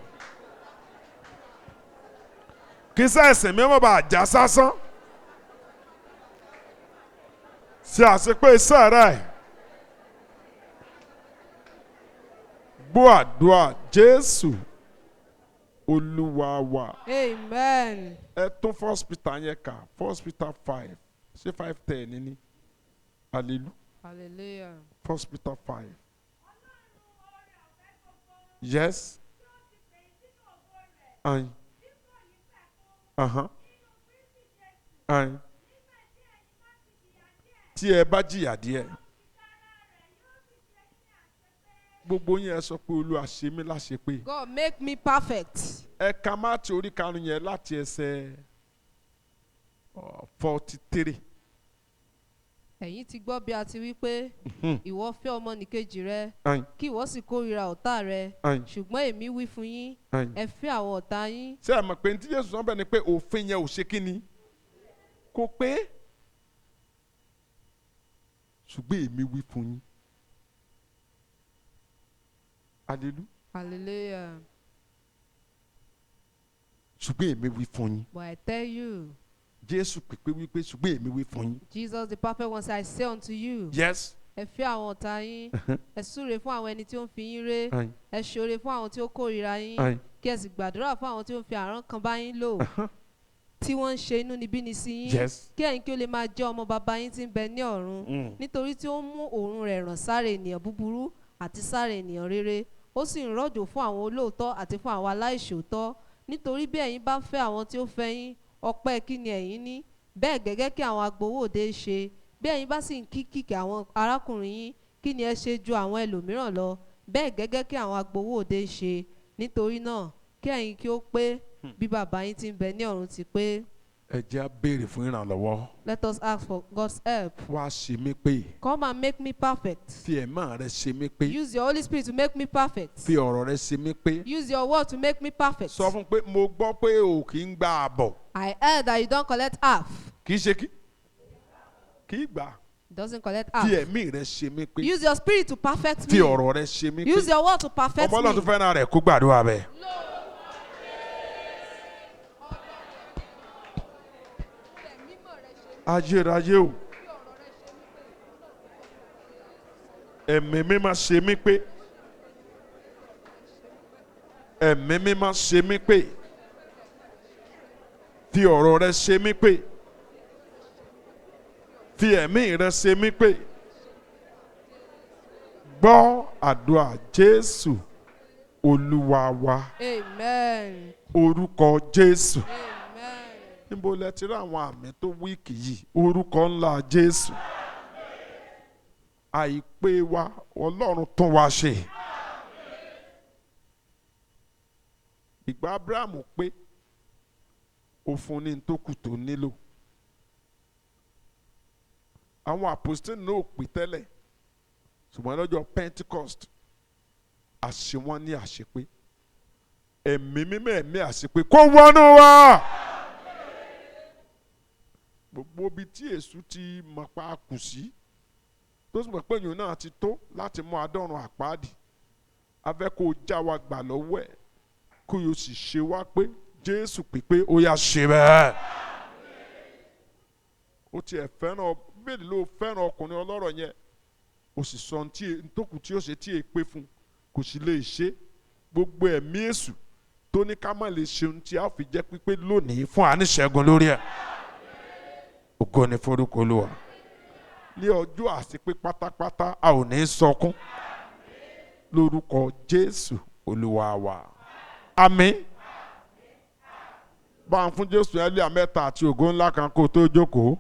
Kì í sẹ́sìn mi má bàa já sásán. Ṣé àṣepé iṣẹ́ rẹ. Gbọ́ àdúrà Jésù Olúwa wa. Amen. Ẹ tún 1 Peter yẹn kà 1 Peter 5 ṣé 5:10 ni hallelujah. Hallelujah. 1 Peter 5. Yes. Aye. Aye. Tí ẹ bá jìyà díẹ̀. Gbogbo yín ẹ sọ pé Olúwa ṣe mí láṣepé. God, make me perfect. Ẹ ka Mátíù orí karùn-ún yẹn láti ẹsẹ̀ 43. Ẹ̀yin ti gbọ́ bí a ti wí pé ìwọ fẹ́ ọmọnìkejì rẹ Aye. kí ìwọ sì kórìíra ọ̀tá rẹ. Aye. Ṣùgbọ́n èmi wí fún yín, Aye. ẹ fẹ́ àwọn ọ̀tá yín. Ṣé ẹ mọ̀ pé ní tí Jésù sọ bẹ́ẹ̀ ni pé òfin yẹn ò ṣe kí ni? Kò pé. Ṣùgbọ́n èmi wí fún yín. Hallelujah. Hallelujah. Ṣùgbọ́n èmi wí fún yín. But I tell you, Jésù pèpè wípé ṣùgbọ́n èmi wí fún yín. Jesus the perfect one said, I say unto you, Yes. ẹ fẹ́ àwọn ọ̀tá yín, ẹ súre fún àwọn ẹni tí ó ń fi yín ré, Aye. ẹ ṣoore fún àwọn tí ó kórìíra yín, Aye. kí ẹ sì gbàdúrà fún àwọn tí ó ń fi àrán kan bá yín lò, tí wọ́n ń ṣe inúnibíni sí yín, Yes. kí ẹ̀yin kí ó lè máa jẹ́ ọmọ bàbá yín tí ń bẹ ní ọ̀run, nítorí tí ó ń mú òórùn rẹ̀ ràn sára ènìyàn búburú àti sára ènìyàn rere, ó sì ń rọ̀jò fún àwọn olóòótọ́ àti fún àwọn aláìṣòótọ́. Nítorí bí ẹ̀yin bá fẹ́ àwọn tí ó fẹ́ yín, ọpẹ́ kí ni ẹ̀yin ní? Bẹ́ẹ̀ gẹ́gẹ́ kí àwọn agbowó òde ṣe. Bí ẹ̀yin bá sì ń kìkì àwọn arákùnrin yín, kí ni ẹ ṣe ju àwọn ẹlòmíràn lọ? Bẹ́ẹ̀ gẹ́gẹ́ kí àwọn agbowó òde ṣe. Nítorí náà, kí ẹ̀yin kí ó pé bí bàbá yín tí ń bẹ ní ọ̀run ti pé. Ẹ jẹ́ á béèrè fún ìrànlọ́wọ́. Let us ask for God's help. Wá ṣe mí pé. Come and make me perfect. Fi ẹ̀mọ́ rẹ ṣe mí pé. Use your Holy Spirit to make me perfect. Fi ọ̀rọ̀ rẹ ṣe mí pé. Use your word to make me perfect. Sọ fún pé mo gbọ́ pé o kì í gba àbọ̀. I heard that you don't collect half. Kì í ṣe kí. Kì í gbà. Doesn't collect fi half. ẹ̀mí rẹ ṣe mí pé. Use your spirit to perfect fi me. ọ̀rọ̀ rẹ ṣe mí Use pé. your word to perfect ọmọ Ọlọ́run tó me. fẹ́ràn rẹ̀ kó gbàdúrà bẹ́ẹ̀. ayérayé o ẹ̀mí mímọ́ ṣe mí pé. ẹ̀mí mímọ́ ṣe mí pé. fi ọ̀rọ̀ rẹ ṣe mí pé. fi ẹ̀mí rẹ ṣe mí pé. gbọ́ àdúrà Jésù Olúwa wa. Amen. orúkọ Jésù. Amen. níbo lẹ ti rí àwọn àmì tó wíìkì yìí? orúkọ ńlá Jésù. àìpé wa Ọlọ́run tún wa ṣe. ìgbà Abrahamu pé ó fún ní tó kù tó nílò. àwọn àpòstélì náà ò pè tẹ́lẹ̀ ṣùgbọ́n lọ́jọ́ Pentecost àṣẹ wọn ní àṣepé. ẹ̀mí mímọ́ ẹ̀mí àṣepé kó wọnú wa. gbogbo ibi tí èṣù ti mọ̀ pa kù sí tó sì mọ̀ pé èèyàn náà ti tó láti mú adọ́run àpáàdì a fẹ́ kó já wa gbà lọ́wọ́ ẹ̀ kó yóò sì ṣe wá pé Jésù pípé ó yá ṣe bẹ́ẹ̀. ó tiẹ̀ fẹ́ràn bẹ́ẹ̀ ló fẹ́ràn ọkùnrin ọlọ́rọ̀ yẹn ó sì sọ ntókù tí ó ṣe tí èpè fún kò sì lè ṣe. gbogbo ẹ̀mí èṣù tó ní ká má lè ṣeun tí a fi jẹ́ pípé lónìí fún àníṣẹ́gun lórí ẹ̀. ògo ni forúkọ Olúwa. ní ọjọ́ àṣepé pátápátá a ò ní sọkún lórúkọ Jésù Olúwa wa. àmín. bá ń fún Jésù ẹlẹ́yà mẹ́ta àti ògo ńlá kan kó tó jókòó.